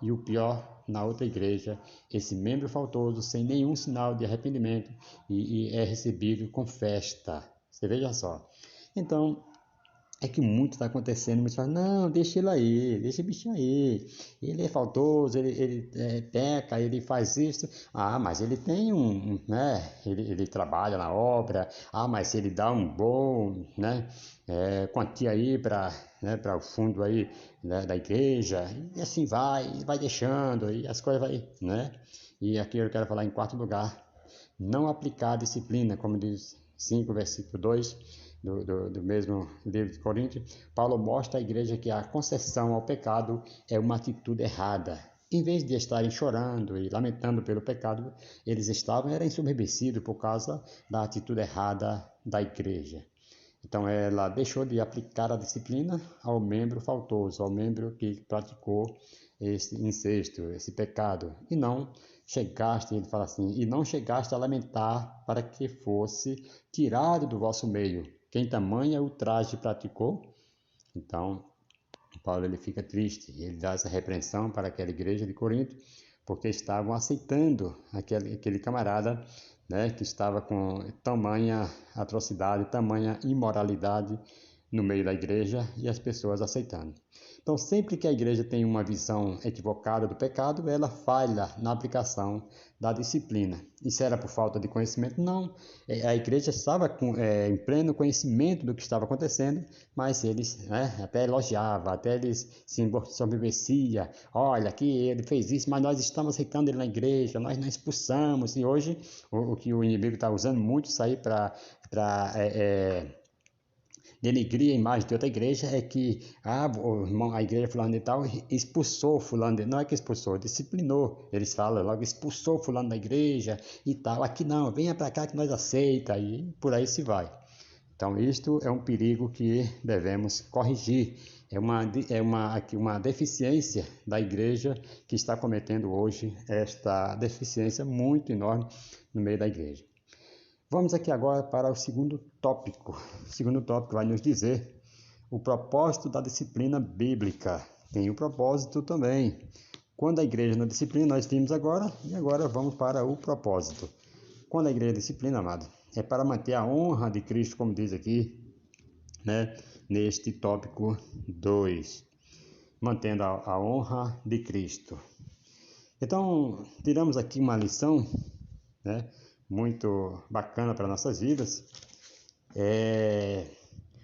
E o pior, na outra igreja, esse membro faltoso, sem nenhum sinal de arrependimento, e é recebido com festa. Você veja só. Então, é que muito está acontecendo, mas fala: não, deixa ele aí, deixa o bichinho aí, ele é faltoso, ele peca, ele faz isso, mas ele tem né, ele trabalha na obra, mas ele dá um bom, né, quantia aí para o fundo aí, né, da igreja, e assim vai deixando, e as coisas vai, né, e aqui eu quero falar em quarto lugar: não aplicar a disciplina, como diz 5, versículo 2, do mesmo livro de Coríntios. Paulo mostra à igreja que a concessão ao pecado é uma atitude errada. Em vez de estarem chorando e lamentando pelo pecado, eles estavam ensoberbecidos por causa da atitude errada da igreja. Então ela deixou de aplicar a disciplina ao membro faltoso, ao membro que praticou esse incesto, esse pecado, e não chegaste, ele fala assim, e não chegaste a lamentar para que fosse tirado do vosso meio quem tamanha ultraje praticou. Então Paulo ele fica triste, ele dá essa repreensão para aquela igreja de Corinto, porque estavam aceitando aquele camarada, né, que estava com tamanha atrocidade, tamanha imoralidade no meio da igreja, e as pessoas aceitando. Então, sempre que a igreja tem uma visão equivocada do pecado, ela falha na aplicação da disciplina. Isso era por falta de conhecimento? Não. A igreja estava em pleno conhecimento do que estava acontecendo, mas eles, né, até elogiavam, até eles se ensoberbeciam. Olha, aqui ele fez isso, mas nós estamos aceitando ele na igreja, nós não expulsamos. E hoje, o que o inimigo está usando muito isso aí para denegrir a imagem de outra igreja é que o irmão, a igreja fulano de tal expulsou fulano de, não é que expulsou, disciplinou, eles falam logo, expulsou fulano da igreja e tal, aqui não, venha para cá que nós aceita, e por aí se vai. Então isto é um perigo que devemos corrigir, é uma deficiência da igreja que está cometendo hoje, esta deficiência muito enorme no meio da igreja. Vamos aqui agora para o segundo tópico. O segundo tópico vai nos dizer o propósito da disciplina bíblica. Tem o propósito também. Quando a igreja não disciplina, nós vimos agora, e agora vamos para o propósito. Quando a igreja disciplina, amado, é para manter a honra de Cristo, como diz aqui, né, neste tópico 2. Mantendo a honra de Cristo. Então, tiramos aqui uma lição, né, muito bacana para nossas vidas.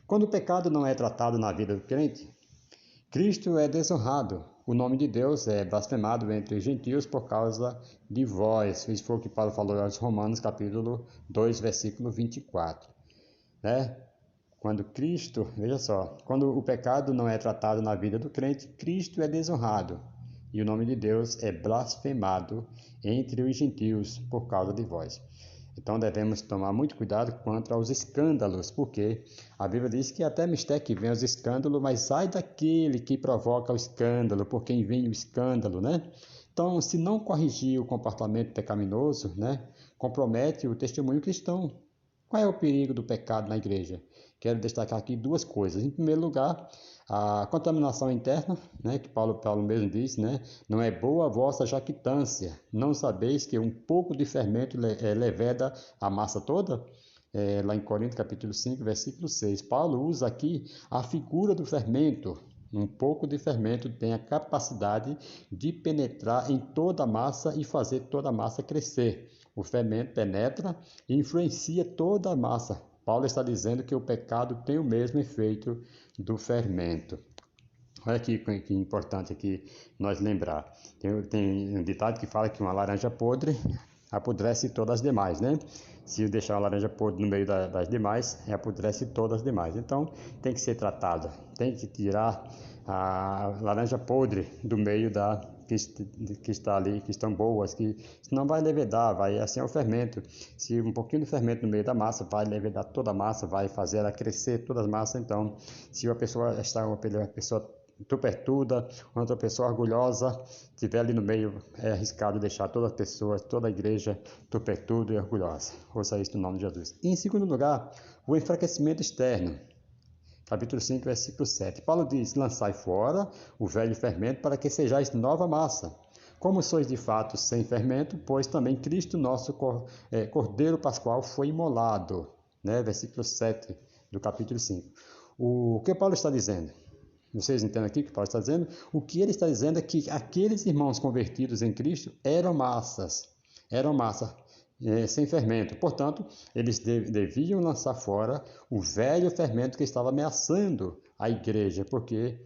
Quando o pecado não é tratado na vida do crente, Cristo é desonrado, o nome de Deus é blasfemado entre os gentios por causa de vós. Isso foi o que Paulo falou aos Romanos, capítulo 2, versículo 24. Né? Quando Cristo, veja só, quando o pecado não é tratado na vida do crente, Cristo é desonrado e o nome de Deus é blasfemado entre os gentios por causa de vós. Então devemos tomar muito cuidado quanto aos escândalos, porque a Bíblia diz que até mistério que vem os escândalos, mas sai daquele que provoca o escândalo, por quem vem o escândalo, né? Então, se não corrigir o comportamento pecaminoso, né, compromete o testemunho cristão. Qual é o perigo do pecado na igreja? Quero destacar aqui duas coisas. Em primeiro lugar, a contaminação interna, né, que Paulo mesmo diz, né, não é boa a vossa jactância. Não sabeis que um pouco de fermento leveda a massa toda? Lá em Coríntios capítulo 5, versículo 6. Paulo usa aqui a figura do fermento. Um pouco de fermento tem a capacidade de penetrar em toda a massa e fazer toda a massa crescer. O fermento penetra e influencia toda a massa. Paulo está dizendo que o pecado tem o mesmo efeito do fermento. Olha aqui que importante aqui nós lembrar. Tem um ditado que fala que uma laranja podre apodrece todas as demais, né? Se deixar a laranja podre no meio das demais, apodrece todas as demais. Então, tem que ser tratada. Tem que tirar a laranja podre do meio que está ali, que estão boas, que senão vai levedar, vai assim é o fermento. Se um pouquinho de fermento no meio da massa, vai levedar toda a massa, vai fazer ela crescer todas as massas. Então, se a pessoa está uma pessoa tupertuda, outra pessoa orgulhosa, estiver ali no meio, é arriscado deixar todas as pessoas, toda a igreja tupertuda e orgulhosa. Ouça isso no nome de Jesus. E em segundo lugar, o enfraquecimento externo. Capítulo 5, versículo 7. Paulo diz, lançai fora o velho fermento para que sejais nova massa. Como sois de fato sem fermento, pois também Cristo, nosso Cordeiro Pascual, foi imolado. Né? Versículo 7 do capítulo 5. O que Paulo está dizendo? Vocês entendem aqui o que Paulo está dizendo? O que ele está dizendo é que aqueles irmãos convertidos em Cristo eram massa sem fermento. Portanto, eles deviam lançar fora o velho fermento que estava ameaçando a igreja, porque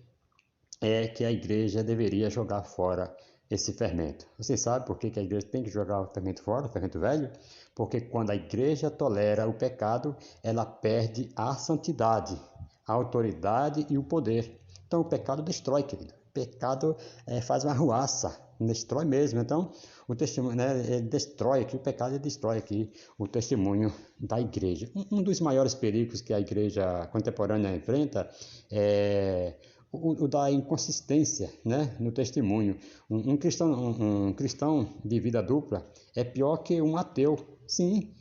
é que a igreja deveria jogar fora esse fermento. Você sabe por que a igreja tem que jogar o fermento fora, o fermento velho? Porque quando a igreja tolera o pecado, ela perde a santidade, a autoridade e o poder. Então o pecado destrói, querido. O pecado faz uma arruaça, destrói mesmo. Então o testemunho, né, ele destrói aqui, o pecado destrói aqui o testemunho da igreja. Um dos maiores perigos que a igreja contemporânea enfrenta é o da inconsistência, né, no testemunho. Um cristão de vida dupla é pior que um ateu. Sim.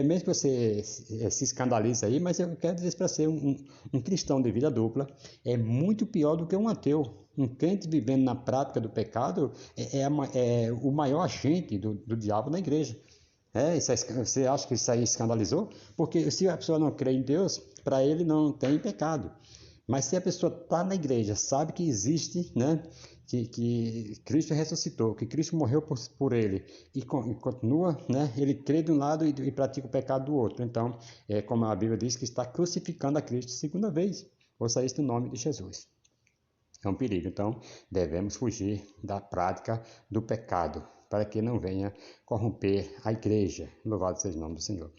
Mesmo que você se escandalize aí, mas eu quero dizer para você, um cristão de vida dupla é muito pior do que um ateu. Um crente vivendo na prática do pecado é o maior agente do diabo na igreja. Você acha que isso aí escandalizou? Porque se a pessoa não crê em Deus, para ele não tem pecado. Mas se a pessoa está na igreja, sabe que existe, né, que Cristo ressuscitou, que Cristo morreu por ele e continua, né, ele crê de um lado e pratica o pecado do outro. Então, como a Bíblia diz, que está crucificando a Cristo segunda vez. Ouça isso no nome de Jesus. É um perigo. Então, devemos fugir da prática do pecado, para que não venha corromper a igreja. Louvado seja o nome do Senhor.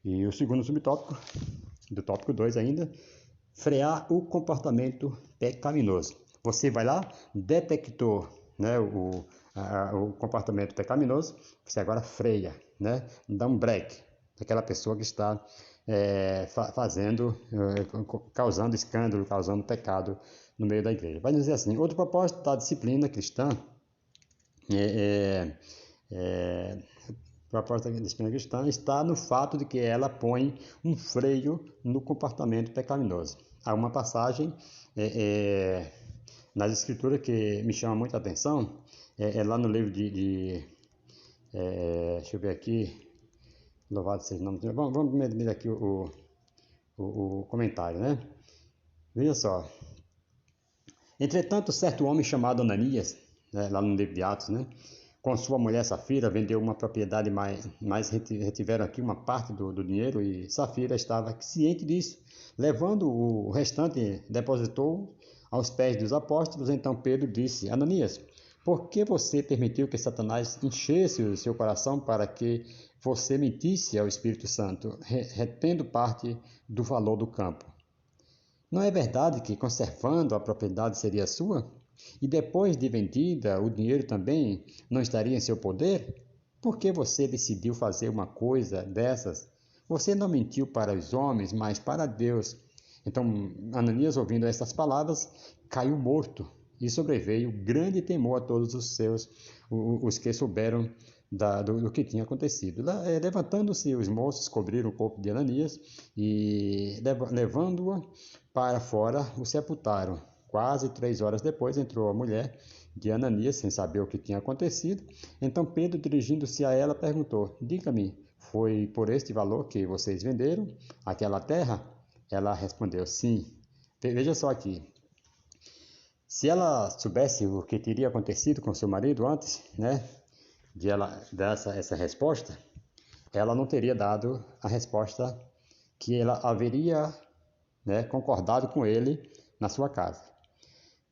E o segundo subtópico, do tópico 2 ainda, frear o comportamento pecaminoso. Você vai lá, detectou, né, o comportamento pecaminoso, você agora freia, né, dá um break daquela pessoa que está causando escândalo, causando pecado no meio da igreja. Vai dizer assim, outro propósito da disciplina cristã a proposta da disciplina cristã está no fato de que ela põe um freio no comportamento pecaminoso. Há uma passagem nas Escrituras que me chama muita atenção, lá no livro deixa eu ver aqui, louvado seja o nome de Deus. Vamos ler aqui o comentário, né? Veja só. Entretanto, certo homem chamado Ananias, né, lá no livro de Atos, né, com sua mulher Safira, vendeu uma propriedade, mas retiveram aqui uma parte do dinheiro e Safira estava ciente disso. Levando o restante, depositou aos pés dos apóstolos. Então Pedro disse, Ananias, por que você permitiu que Satanás enchesse o seu coração para que você mentisse ao Espírito Santo, retendo parte do valor do campo? Não é verdade que, conservando a propriedade, seria sua? E depois de vendida, o dinheiro também não estaria em seu poder? Por que você decidiu fazer uma coisa dessas? Você não mentiu para os homens, mas para Deus. Então, Ananias, ouvindo essas palavras, caiu morto e sobreveio grande temor a todos os que souberam do que tinha acontecido. Levantando-se os moços, cobriram o corpo de Ananias e, levando-o para fora, o sepultaram. Quase 3 horas depois entrou a mulher de Ananias, sem saber o que tinha acontecido. Então Pedro, dirigindo-se a ela, perguntou: Diga-me, foi por este valor que vocês venderam aquela terra? Ela respondeu: Sim. Veja só aqui. Se ela soubesse o que teria acontecido com seu marido antes, né, de ela dar essa resposta, ela não teria dado a resposta que ela haveria, né, concordado com ele na sua casa.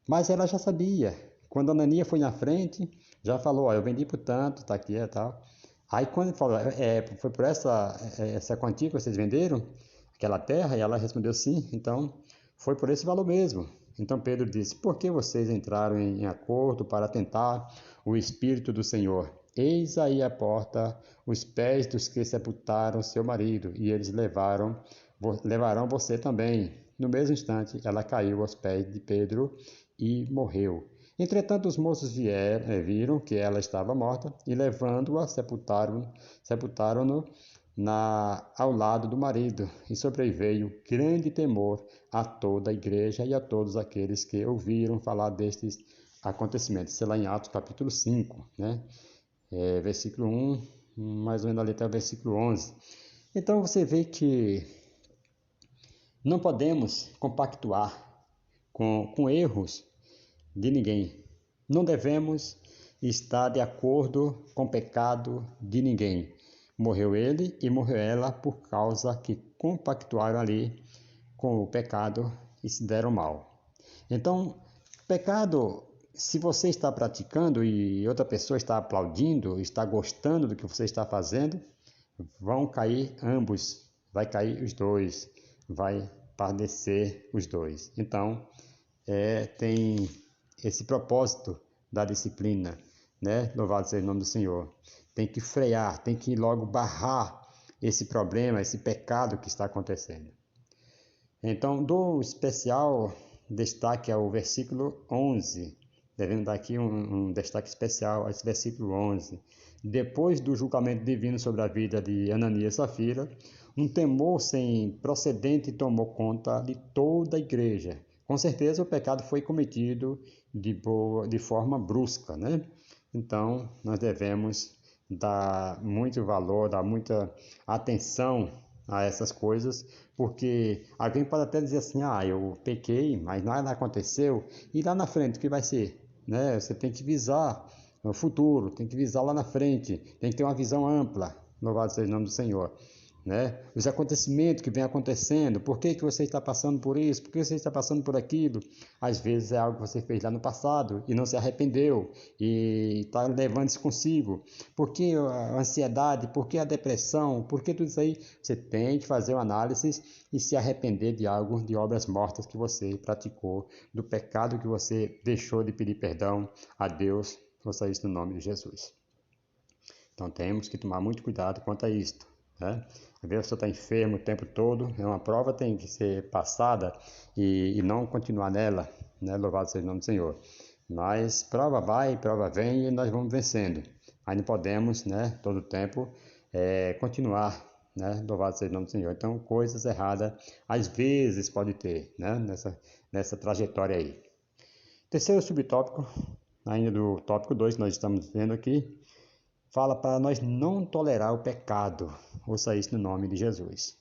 Mas ela já sabia. Quando a Ananias foi na frente, já falou: eu vendi por tanto, está aqui e tal. Aí quando ele falou: foi por essa quantia que vocês venderam aquela terra? E ela respondeu: sim, então foi por esse valor mesmo. Então Pedro disse: por que vocês entraram em acordo para tentar o Espírito do Senhor? Eis aí a porta, os pés dos que sepultaram seu marido, e eles levarão você também. No mesmo instante, ela caiu aos pés de Pedro e morreu. Entretanto, os moços viram que ela estava morta e, levando-a, sepultaram-no ao lado do marido. E sobreveio grande temor a toda a igreja e a todos aqueles que ouviram falar destes acontecimentos. Isso é lá em Atos capítulo 5, né? Versículo 1, mais ou menos ali até o versículo 11. Então você vê que não podemos compactuar com erros de ninguém. Não devemos estar de acordo com o pecado de ninguém. Morreu ele e morreu ela por causa que compactuaram ali com o pecado e se deram mal. Então, pecado, se você está praticando e outra pessoa está aplaudindo, está gostando do que você está fazendo, vão cair ambos, vai cair os dois, vai padecer os dois. Então, tem esse propósito da disciplina, né? Louvado seja o nome do Senhor. Tem que frear, tem que logo barrar esse problema, esse pecado que está acontecendo. Então, dou especial destaque ao versículo 11. Devemos dar aqui um destaque especial a esse versículo 11. Depois do julgamento divino sobre a vida de Ananias e Safira, um temor sem precedente tomou conta de toda a igreja. Com certeza o pecado foi cometido de forma brusca, né? Então, nós devemos dar muito valor, dar muita atenção a essas coisas, porque alguém pode até dizer assim: eu pequei, mas nada aconteceu, e lá na frente o que vai ser? Né? Você tem que visar o futuro, tem que visar lá na frente, tem que ter uma visão ampla, louvado seja o nome do Senhor. Né? Os acontecimentos que vem acontecendo, por que você está passando por isso, por que você está passando por aquilo, às vezes é algo que você fez lá no passado e não se arrependeu e está levando isso consigo. Por que a ansiedade, por que a depressão, por que tudo isso aí? Você tem que fazer uma análise e se arrepender de algo, de obras mortas que você praticou, do pecado que você deixou de pedir perdão a Deus. Faça isso no nome de Jesus. Então temos que tomar muito cuidado quanto a isto. Né? Às vezes você está enfermo o tempo todo, uma prova tem que ser passada e não continuar nela, né? Louvado seja o nome do Senhor. Mas prova vai, prova vem e nós vamos vencendo. Aí não podemos, né, todo o tempo continuar, né? Louvado seja o nome do Senhor. Então, coisas erradas às vezes pode ter, né, nessa trajetória aí. Terceiro subtópico, ainda do tópico 2 que nós estamos vendo aqui, fala para nós não tolerar o pecado. Ouça isso no nome de Jesus.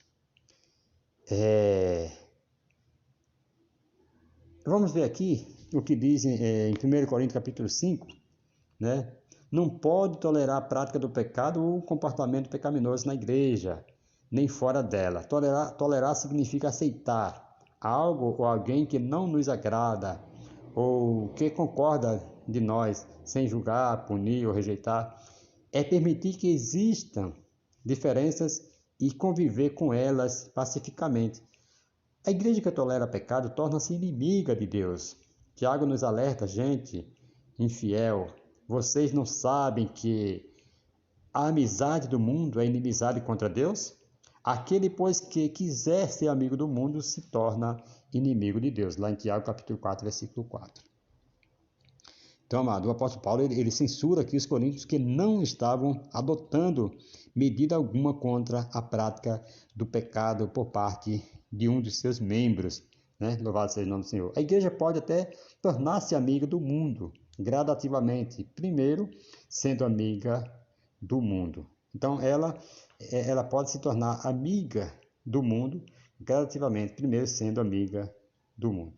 Vamos ver aqui o que diz em 1 Coríntios capítulo 5, né? Não pode tolerar a prática do pecado ou o comportamento pecaminoso na igreja, nem fora dela. Tolerar significa aceitar algo ou alguém que não nos agrada ou que concorda de nós, sem julgar, punir ou rejeitar. É permitir que existam diferenças e conviver com elas pacificamente. A igreja que tolera pecado torna-se inimiga de Deus. Tiago nos alerta: gente infiel, vocês não sabem que a amizade do mundo é inimizade contra Deus? Aquele, pois, que quiser ser amigo do mundo se torna inimigo de Deus. Lá em Tiago capítulo 4, versículo 4. Então, amado, o apóstolo Paulo ele censura aqui os coríntios que não estavam adotando medida alguma contra a prática do pecado por parte de um dos seus membros, né? Louvado seja o nome do Senhor. A igreja pode até tornar-se amiga do mundo, gradativamente, primeiro sendo amiga do mundo. Então, ela pode se tornar amiga do mundo gradativamente, primeiro sendo amiga do mundo.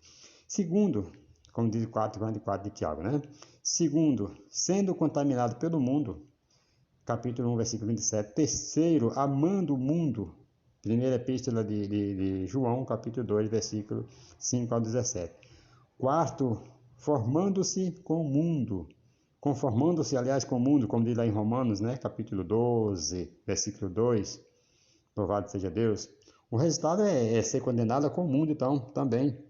Segundo, como diz o 4:44 de Tiago, né? Segundo, sendo contaminado pelo mundo, capítulo 1, versículo 27. Terceiro, amando o mundo, primeira epístola de João, capítulo 2, versículo 5 ao 17. Quarto, formando-se com o mundo, conformando-se, aliás, com o mundo, como diz lá em Romanos, né? Capítulo 12, versículo 2, louvado seja Deus. O resultado é ser condenado com o mundo, então, também.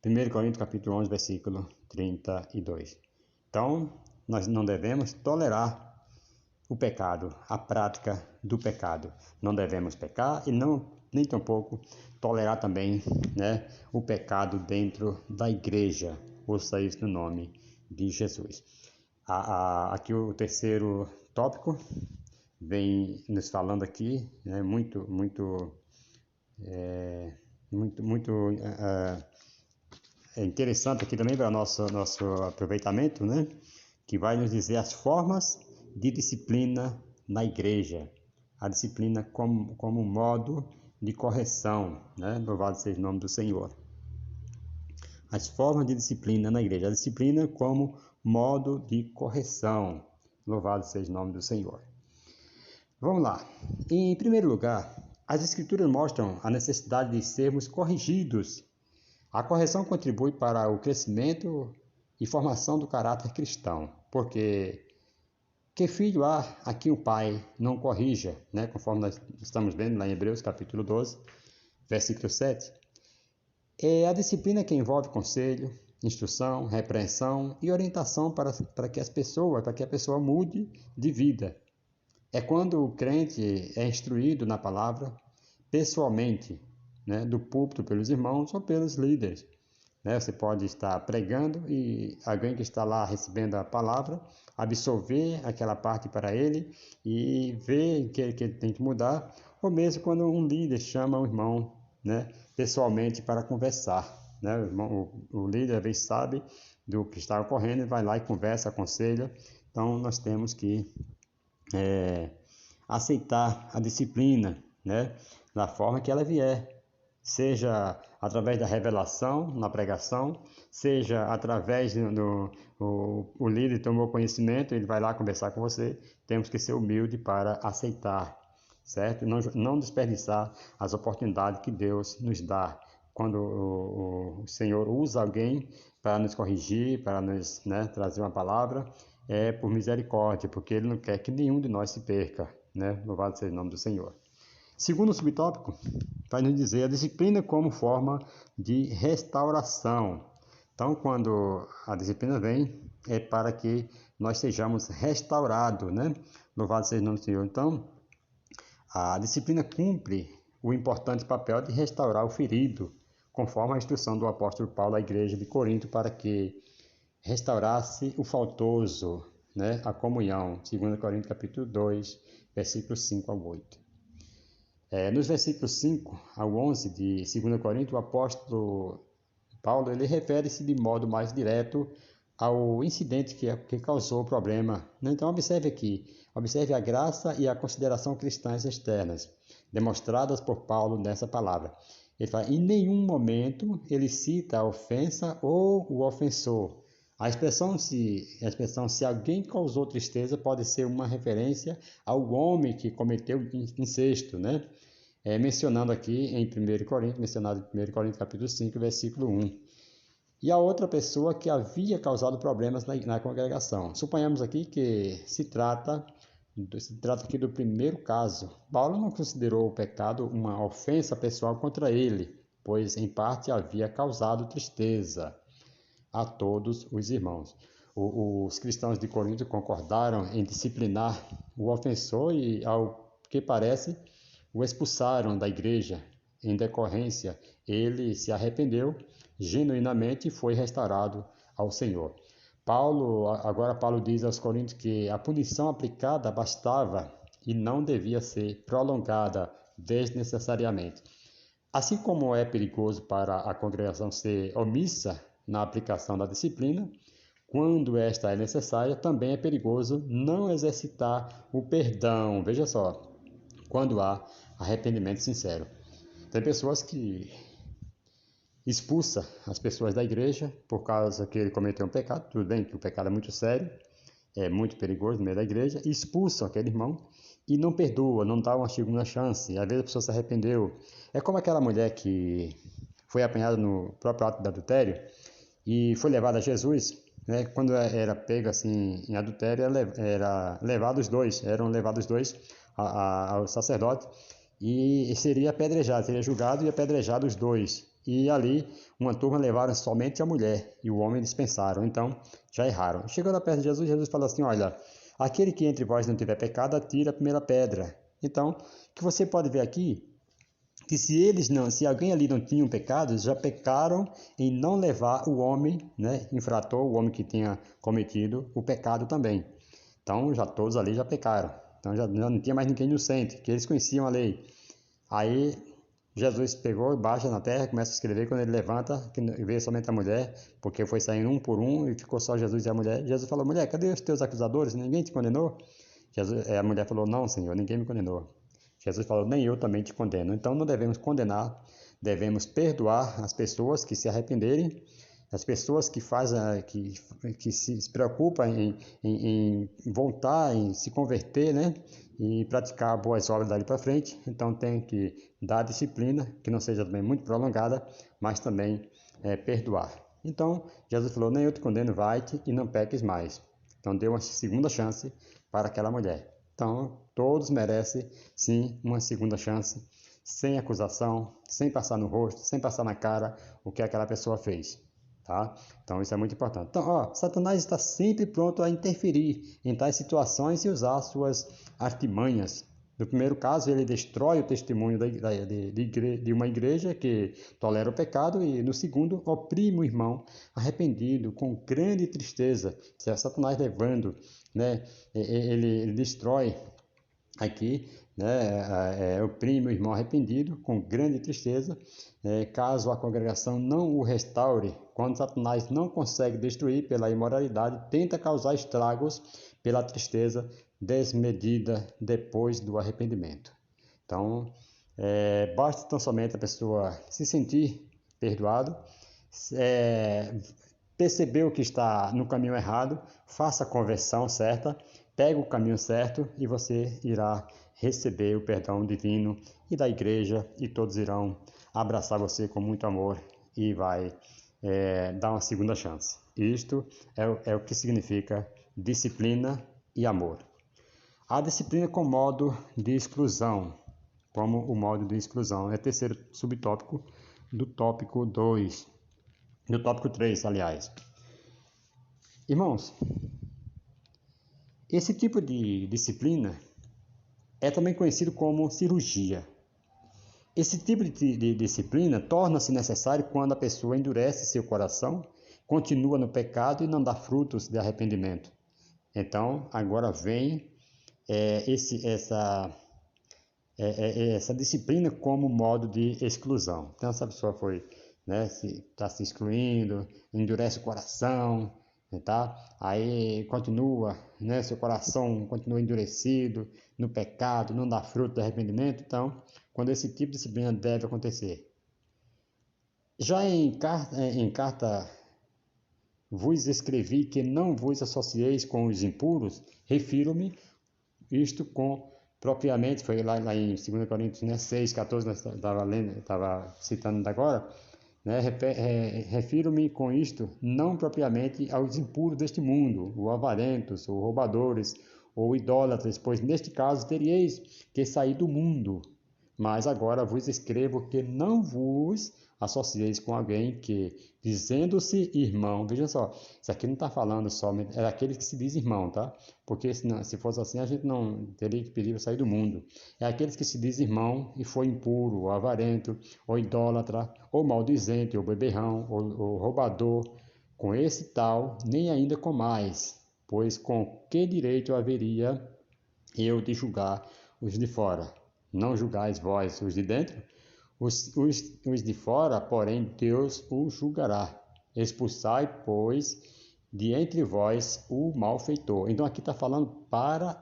1 Coríntios capítulo 11, versículo 32. Então, nós não devemos tolerar o pecado, a prática do pecado. Não devemos pecar e nem tampouco tolerar também, né, o pecado dentro da igreja. Ouça isso no nome de Jesus. Aqui o terceiro tópico vem nos falando aqui, né, muito interessante aqui também para nosso aproveitamento, né? Que vai nos dizer as formas de disciplina na igreja. A disciplina como modo de correção, né? Louvado seja o nome do Senhor. As formas de disciplina na igreja. A disciplina como modo de correção. Louvado seja o nome do Senhor. Vamos lá. Em primeiro lugar, as Escrituras mostram a necessidade de sermos corrigidos. A correção contribui para o crescimento e formação do caráter cristão, porque que filho há a quem o pai não corrija, né? Conforme nós estamos vendo lá em Hebreus capítulo 12, versículo 7. É a disciplina que envolve conselho, instrução, repreensão e orientação para que a pessoa mude de vida. É quando o crente é instruído na palavra, pessoalmente, né, do púlpito pelos irmãos ou pelos líderes. Né? Você pode estar pregando e alguém que está lá recebendo a palavra, absorver aquela parte para ele e ver que ele tem que mudar, ou mesmo quando um líder chama o irmão, né, pessoalmente para conversar. Né? O líder às vezes sabe do que está ocorrendo e vai lá e conversa, aconselha. Então nós temos que aceitar a disciplina, né, da forma que ela vier, seja através da revelação na pregação, seja através o líder tomou conhecimento, ele vai lá conversar com você. Temos que ser humilde para aceitar, certo? Não desperdiçar as oportunidades que Deus nos dá. Quando o Senhor usa alguém para nos corrigir, para nos, né, trazer uma palavra, é por misericórdia, porque Ele não quer que nenhum de nós se perca, né? Louvado seja o nome do Senhor. Segundo subtópico, vai nos dizer a disciplina como forma de restauração. Então, quando a disciplina vem, é para que nós sejamos restaurados, né? Louvado seja o nome do Senhor. Então, a disciplina cumpre o importante papel de restaurar o ferido, conforme a instrução do apóstolo Paulo à igreja de Corinto, para que restaurasse o faltoso, né? A comunhão. 2 Coríntios capítulo 2, versículos 5 ao 8. Nos versículos 5 ao 11 de 2 Coríntios, o apóstolo Paulo ele refere-se de modo mais direto ao incidente que causou o problema. Então, observe aqui, observe a graça e a consideração cristãs externas, demonstradas por Paulo nessa palavra. Ele fala, em nenhum momento ele cita a ofensa ou o ofensor. A expressão se alguém causou tristeza pode ser uma referência ao homem que cometeu incesto, né? Mencionando aqui em 1 Coríntios, mencionado em 1 Coríntios capítulo 5, versículo 1. E a outra pessoa que havia causado problemas na congregação. Suponhamos aqui que se trata aqui do primeiro caso. Paulo não considerou o pecado uma ofensa pessoal contra ele, pois em parte havia causado tristeza a todos os irmãos. Os cristãos de Corinto concordaram em disciplinar o ofensor e, ao que parece, o expulsaram da igreja. Em decorrência, ele se arrependeu genuinamente e foi restaurado ao Senhor. Agora Paulo diz aos Coríntios que a punição aplicada bastava e não devia ser prolongada desnecessariamente. Assim como é perigoso para a congregação ser omissa na aplicação da disciplina, quando esta é necessária, também é perigoso não exercitar o perdão. Veja só, quando há arrependimento sincero. Tem pessoas que expulsam as pessoas da igreja por causa que ele cometeu um pecado. Tudo bem que o pecado é muito sério, é muito perigoso no meio da igreja, e expulsam aquele irmão e não perdoa, não dá uma segunda chance. Às vezes a pessoa se arrependeu. É como aquela mulher que foi apanhada no próprio ato de adultério e foi levada a Jesus, né? Quando era pega assim em adultério, eram levados dois ao sacerdote e seria apedrejado, seria julgado e apedrejado os dois. E ali uma turma levaram somente a mulher e o homem dispensaram, então já erraram. Chegando perto de Jesus, Jesus falou assim: olha, aquele que entre vós não tiver pecado, atira a primeira pedra. Então, o que você pode ver aqui, que se alguém ali não tinha um pecado, já pecaram em não levar o homem, né, infrator, o homem que tinha cometido o pecado também. Então, já todos ali já pecaram. Então, já não tinha mais ninguém inocente, que eles conheciam a lei. Aí, Jesus pegou e baixa na terra, começa a escrever. Quando ele levanta, vê somente a mulher, porque foi saindo um por um e ficou só Jesus e a mulher. Jesus falou: mulher, cadê os teus acusadores? Ninguém te condenou? A mulher falou: não, Senhor, ninguém me condenou. Jesus falou: nem eu também te condeno. Então não devemos condenar, devemos perdoar as pessoas que se arrependerem, as pessoas que que se preocupam em voltar, em se converter, né? E praticar boas obras dali para frente. Então tem que dar disciplina, que não seja também muito prolongada, mas também perdoar. Então Jesus falou: nem eu te condeno, vai-te e não peques mais. Então deu uma segunda chance para aquela mulher. Então todos merecem sim uma segunda chance, sem acusação, sem passar no rosto, sem passar na cara o que aquela pessoa fez. Tá? Então isso é muito importante. Então, Satanás está sempre pronto a interferir em tais situações e usar suas artimanhas. No primeiro caso, ele destrói o testemunho de uma igreja que tolera o pecado, e no segundo, oprime o irmão arrependido com grande tristeza. Se é Satanás levando, né, ele destrói aqui, né, oprime o irmão arrependido com grande tristeza, caso a congregação não o restaure. Quando Satanás não consegue destruir pela imoralidade, tenta causar estragos pela tristeza desmedida depois do arrependimento. Então, basta tão somente a pessoa se sentir perdoado, percebeu que está no caminho errado, faça a conversão certa, pegue o caminho certo e você irá receber o perdão divino e da igreja, e todos irão abraçar você com muito amor e vai dar uma segunda chance. Isto é o que significa disciplina e amor. A disciplina com modo de exclusão, como o modo de exclusão, é o terceiro subtópico do tópico 2, do tópico 3, aliás. Irmãos, esse tipo de disciplina é também conhecido como cirurgia. Esse tipo de disciplina torna-se necessário quando a pessoa endurece seu coração, continua no pecado e não dá frutos de arrependimento. Então, agora vem essa disciplina como modo de exclusão. Então, essa pessoa foi, né, está se excluindo, endurece o coração, tá? Aí continua, né, seu coração continua endurecido no pecado, não dá fruto de arrependimento. Então, quando esse tipo de disciplina deve acontecer. Já em carta vos escrevi que não vos associeis com os impuros, refiro-me isto com propriamente, foi lá em 2 Coríntios, né, 6,14, nós estava citando agora, né, refiro-me com isto não propriamente aos impuros deste mundo, ou avarentos, ou roubadores, ou idólatras, pois neste caso teríeis que sair do mundo. Mas agora vos escrevo que não vos associeis com alguém que, dizendo-se irmão, veja só, isso aqui não está falando somente, é aquele que se diz irmão, tá? Porque se fosse assim, a gente não teria que pedir para sair do mundo. É aqueles que se diz irmão e foi impuro, ou avarento, ou idólatra, ou maldizente, ou beberrão, ou roubador, Com esse tal, nem ainda comais, pois com que direito haveria eu de julgar os de fora? Não julgais vós os de dentro? Os de fora, porém, Deus os julgará. Expulsai, pois, de entre vós o malfeitor. Então aqui está falando para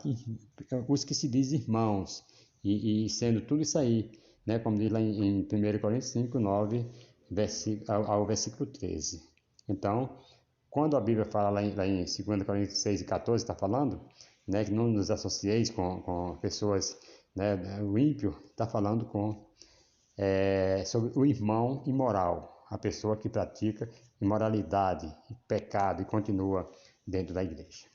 os que se dizem irmãos, e sendo tudo isso aí, né, como diz lá em 1 Coríntios 5, 9, ao versículo 13. Então, quando a Bíblia fala lá em 2 Coríntios 6 e 14, está falando, né, que não nos associeis com pessoas, né, o ímpio, está falando sobre o irmão imoral, a pessoa que pratica imoralidade, pecado e continua dentro da igreja.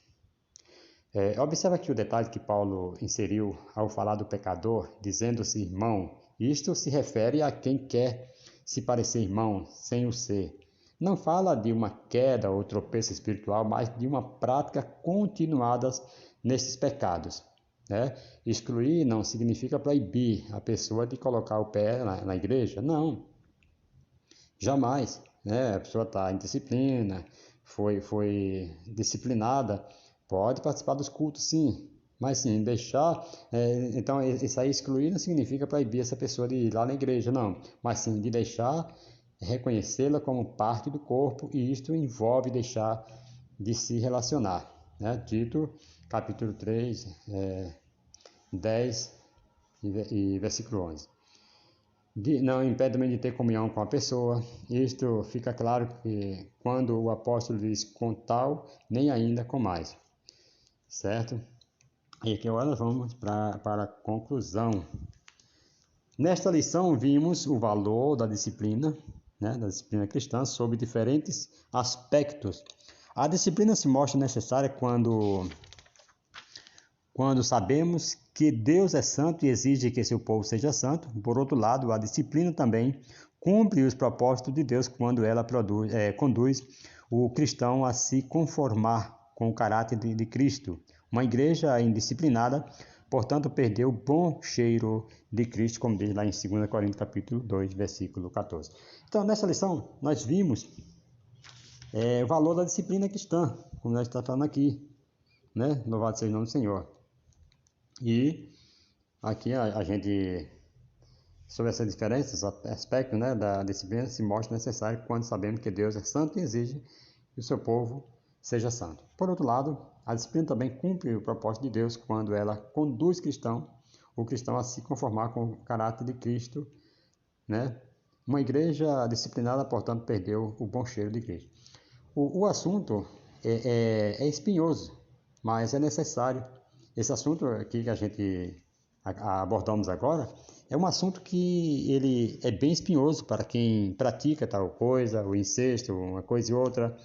Observa aqui o detalhe que Paulo inseriu ao falar do pecador, dizendo-se irmão. Isto se refere a quem quer se parecer irmão sem o ser. Não fala de uma queda ou tropeço espiritual, mas de uma prática continuada nesses pecados. Né? Excluir não significa proibir a pessoa de colocar o pé na igreja, não, jamais. Né? A pessoa está em disciplina, foi disciplinada, pode participar dos cultos, sim, mas sim, deixar. Então, isso aí excluir não significa proibir essa pessoa de ir lá na igreja, não, mas sim de deixar, reconhecê-la como parte do corpo, e isto envolve deixar de se relacionar. Né? Tito, capítulo 3, 10 e versículo 11. Não impede também de ter comunhão com a pessoa. Isto fica claro que quando o apóstolo diz com tal, nem ainda com mais. Certo? E aqui agora nós vamos para a conclusão. Nesta lição vimos o valor da disciplina, né, da disciplina cristã, sob diferentes aspectos. A disciplina se mostra necessária quando sabemos que Deus é santo e exige que seu povo seja santo. Por outro lado, a disciplina também cumpre os propósitos de Deus quando ela conduz o cristão a se conformar com o caráter de Cristo. Uma igreja indisciplinada, portanto, perdeu o bom cheiro de Cristo, como diz lá em 2 Coríntios capítulo 2, versículo 14. Então, nessa lição, nós vimos o valor da disciplina cristã, como nós estamos falando aqui, né? Louvado seja o nome do Senhor. E aqui a gente, sobre essas diferenças, aspectos, né, da disciplina, se mostra necessário quando sabemos que Deus é santo e exige que o seu povo seja santo. Por outro lado, a disciplina também cumpre o propósito de Deus quando ela conduz o cristão a se conformar com o caráter de Cristo. Né? Uma igreja disciplinada, portanto, perdeu o bom cheiro de Cristo. O assunto é espinhoso, mas é necessário. Esse assunto aqui que a gente abordamos agora é um assunto que ele é bem espinhoso para quem pratica tal coisa, o incesto, uma coisa e outra,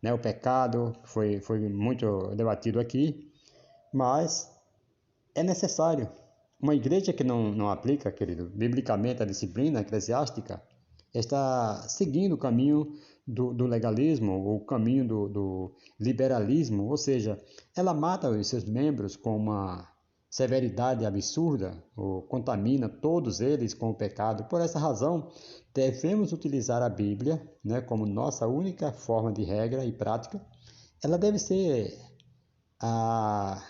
né? O pecado foi muito debatido aqui, mas é necessário. Uma igreja que não aplica, querido, biblicamente a disciplina eclesiástica, está seguindo o caminho do legalismo, o caminho do liberalismo, ou seja, ela mata os seus membros com uma severidade absurda, ou contamina todos eles com o pecado. Por essa razão, devemos utilizar a Bíblia, né, como nossa única forma de regra e prática. Ela deve ser a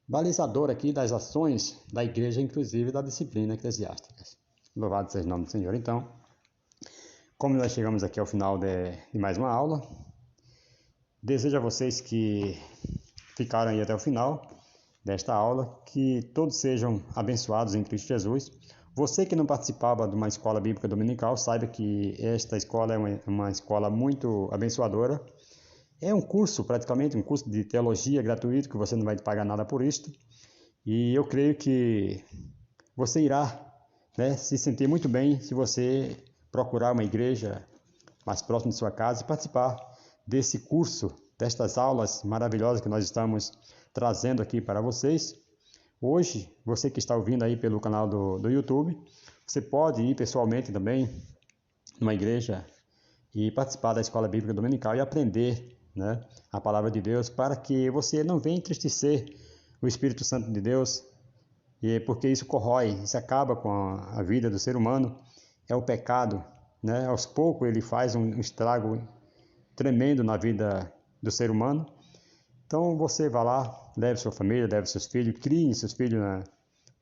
balizadora aqui das ações da igreja, inclusive da disciplina eclesiástica. Louvado seja o nome do Senhor. Então, como nós chegamos aqui ao final de mais uma aula, desejo a vocês que ficaram aí até o final desta aula, que todos sejam abençoados em Cristo Jesus. Você que não participava de uma escola bíblica dominical, saiba que esta escola é uma escola muito abençoadora. É um curso, praticamente, um curso de teologia gratuito, que você não vai pagar nada por isto. E eu creio que você irá, né, se sentir muito bem se você procurar uma igreja mais próxima de sua casa e participar desse curso, destas aulas maravilhosas que nós estamos trazendo aqui para vocês. Hoje, você que está ouvindo aí pelo canal do YouTube, você pode ir pessoalmente também numa igreja e participar da escola bíblica dominical e aprender, né, a palavra de Deus, para que você não venha entristecer o Espírito Santo de Deus, porque isso corrói, isso acaba com a vida do ser humano. É o pecado, né? Aos poucos ele faz um estrago tremendo na vida do ser humano. Então você vá lá, leve sua família, leve seus filhos, crie seus filhos,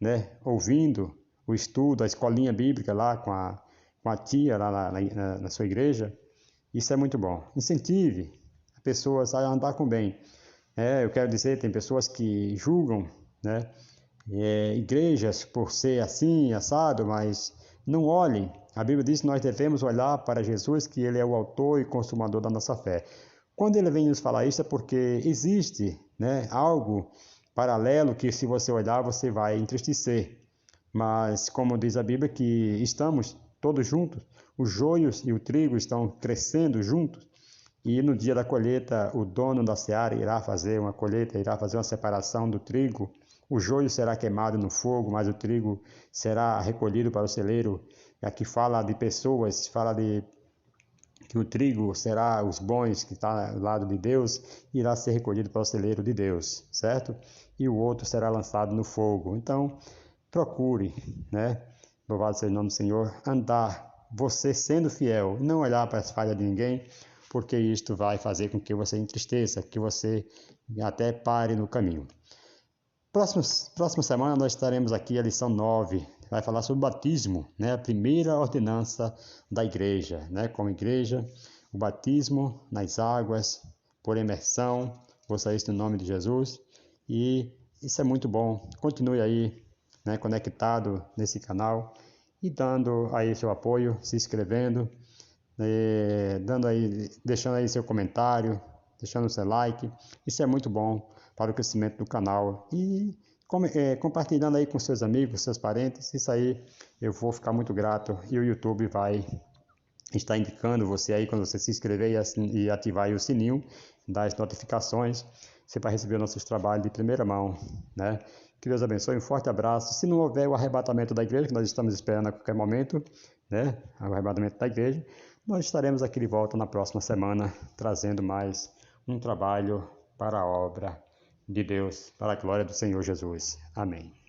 né, ouvindo o estudo, a escolinha bíblica lá com a tia lá na sua igreja. Isso é muito bom. Incentive pessoas a andar com bem. Eu quero dizer, tem pessoas que julgam, né, igrejas por ser assim, assado, mas não olhem. A Bíblia diz que nós devemos olhar para Jesus, que Ele é o autor e consumador da nossa fé. Quando Ele vem nos falar isso é porque existe, né, algo paralelo que se você olhar você vai entristecer. Mas como diz a Bíblia que estamos todos juntos, os joios e o trigo estão crescendo juntos, e no dia da colheita o dono da seara irá fazer uma colheita, irá fazer uma separação do trigo. O joio será queimado no fogo, mas o trigo será recolhido para o celeiro. E aqui fala de pessoas, fala de que o trigo será os bons, que está ao lado de Deus, irá ser recolhido para o celeiro de Deus, certo? E o outro será lançado no fogo. Então, procure, né? Louvado seja o nome do Senhor, andar, você sendo fiel, não olhar para as falhas de ninguém, porque isto vai fazer com que você entristeça, que você até pare no caminho. Próxima semana nós estaremos aqui, a lição 9, vai falar sobre o batismo, né? A primeira ordenança da igreja, né? Como igreja, o batismo nas águas, por imersão, ouça isso no nome de Jesus, e isso é muito bom. Continue aí, né, conectado nesse canal e dando aí seu apoio, se inscrevendo, deixando aí seu comentário, deixando seu like. Isso é muito bom para o crescimento do canal e compartilhando aí com seus amigos, seus parentes. Isso aí eu vou ficar muito grato e o YouTube vai estar indicando você aí quando você se inscrever e ativar aí o sininho das notificações, você vai receber nossos trabalhos de primeira mão, né? Que Deus abençoe, um forte abraço. Se não houver o arrebatamento da igreja, que nós estamos esperando a qualquer momento, né? O arrebatamento da igreja, nós estaremos aqui de volta na próxima semana, trazendo mais um trabalho para a obra de Deus, para a glória do Senhor Jesus. Amém.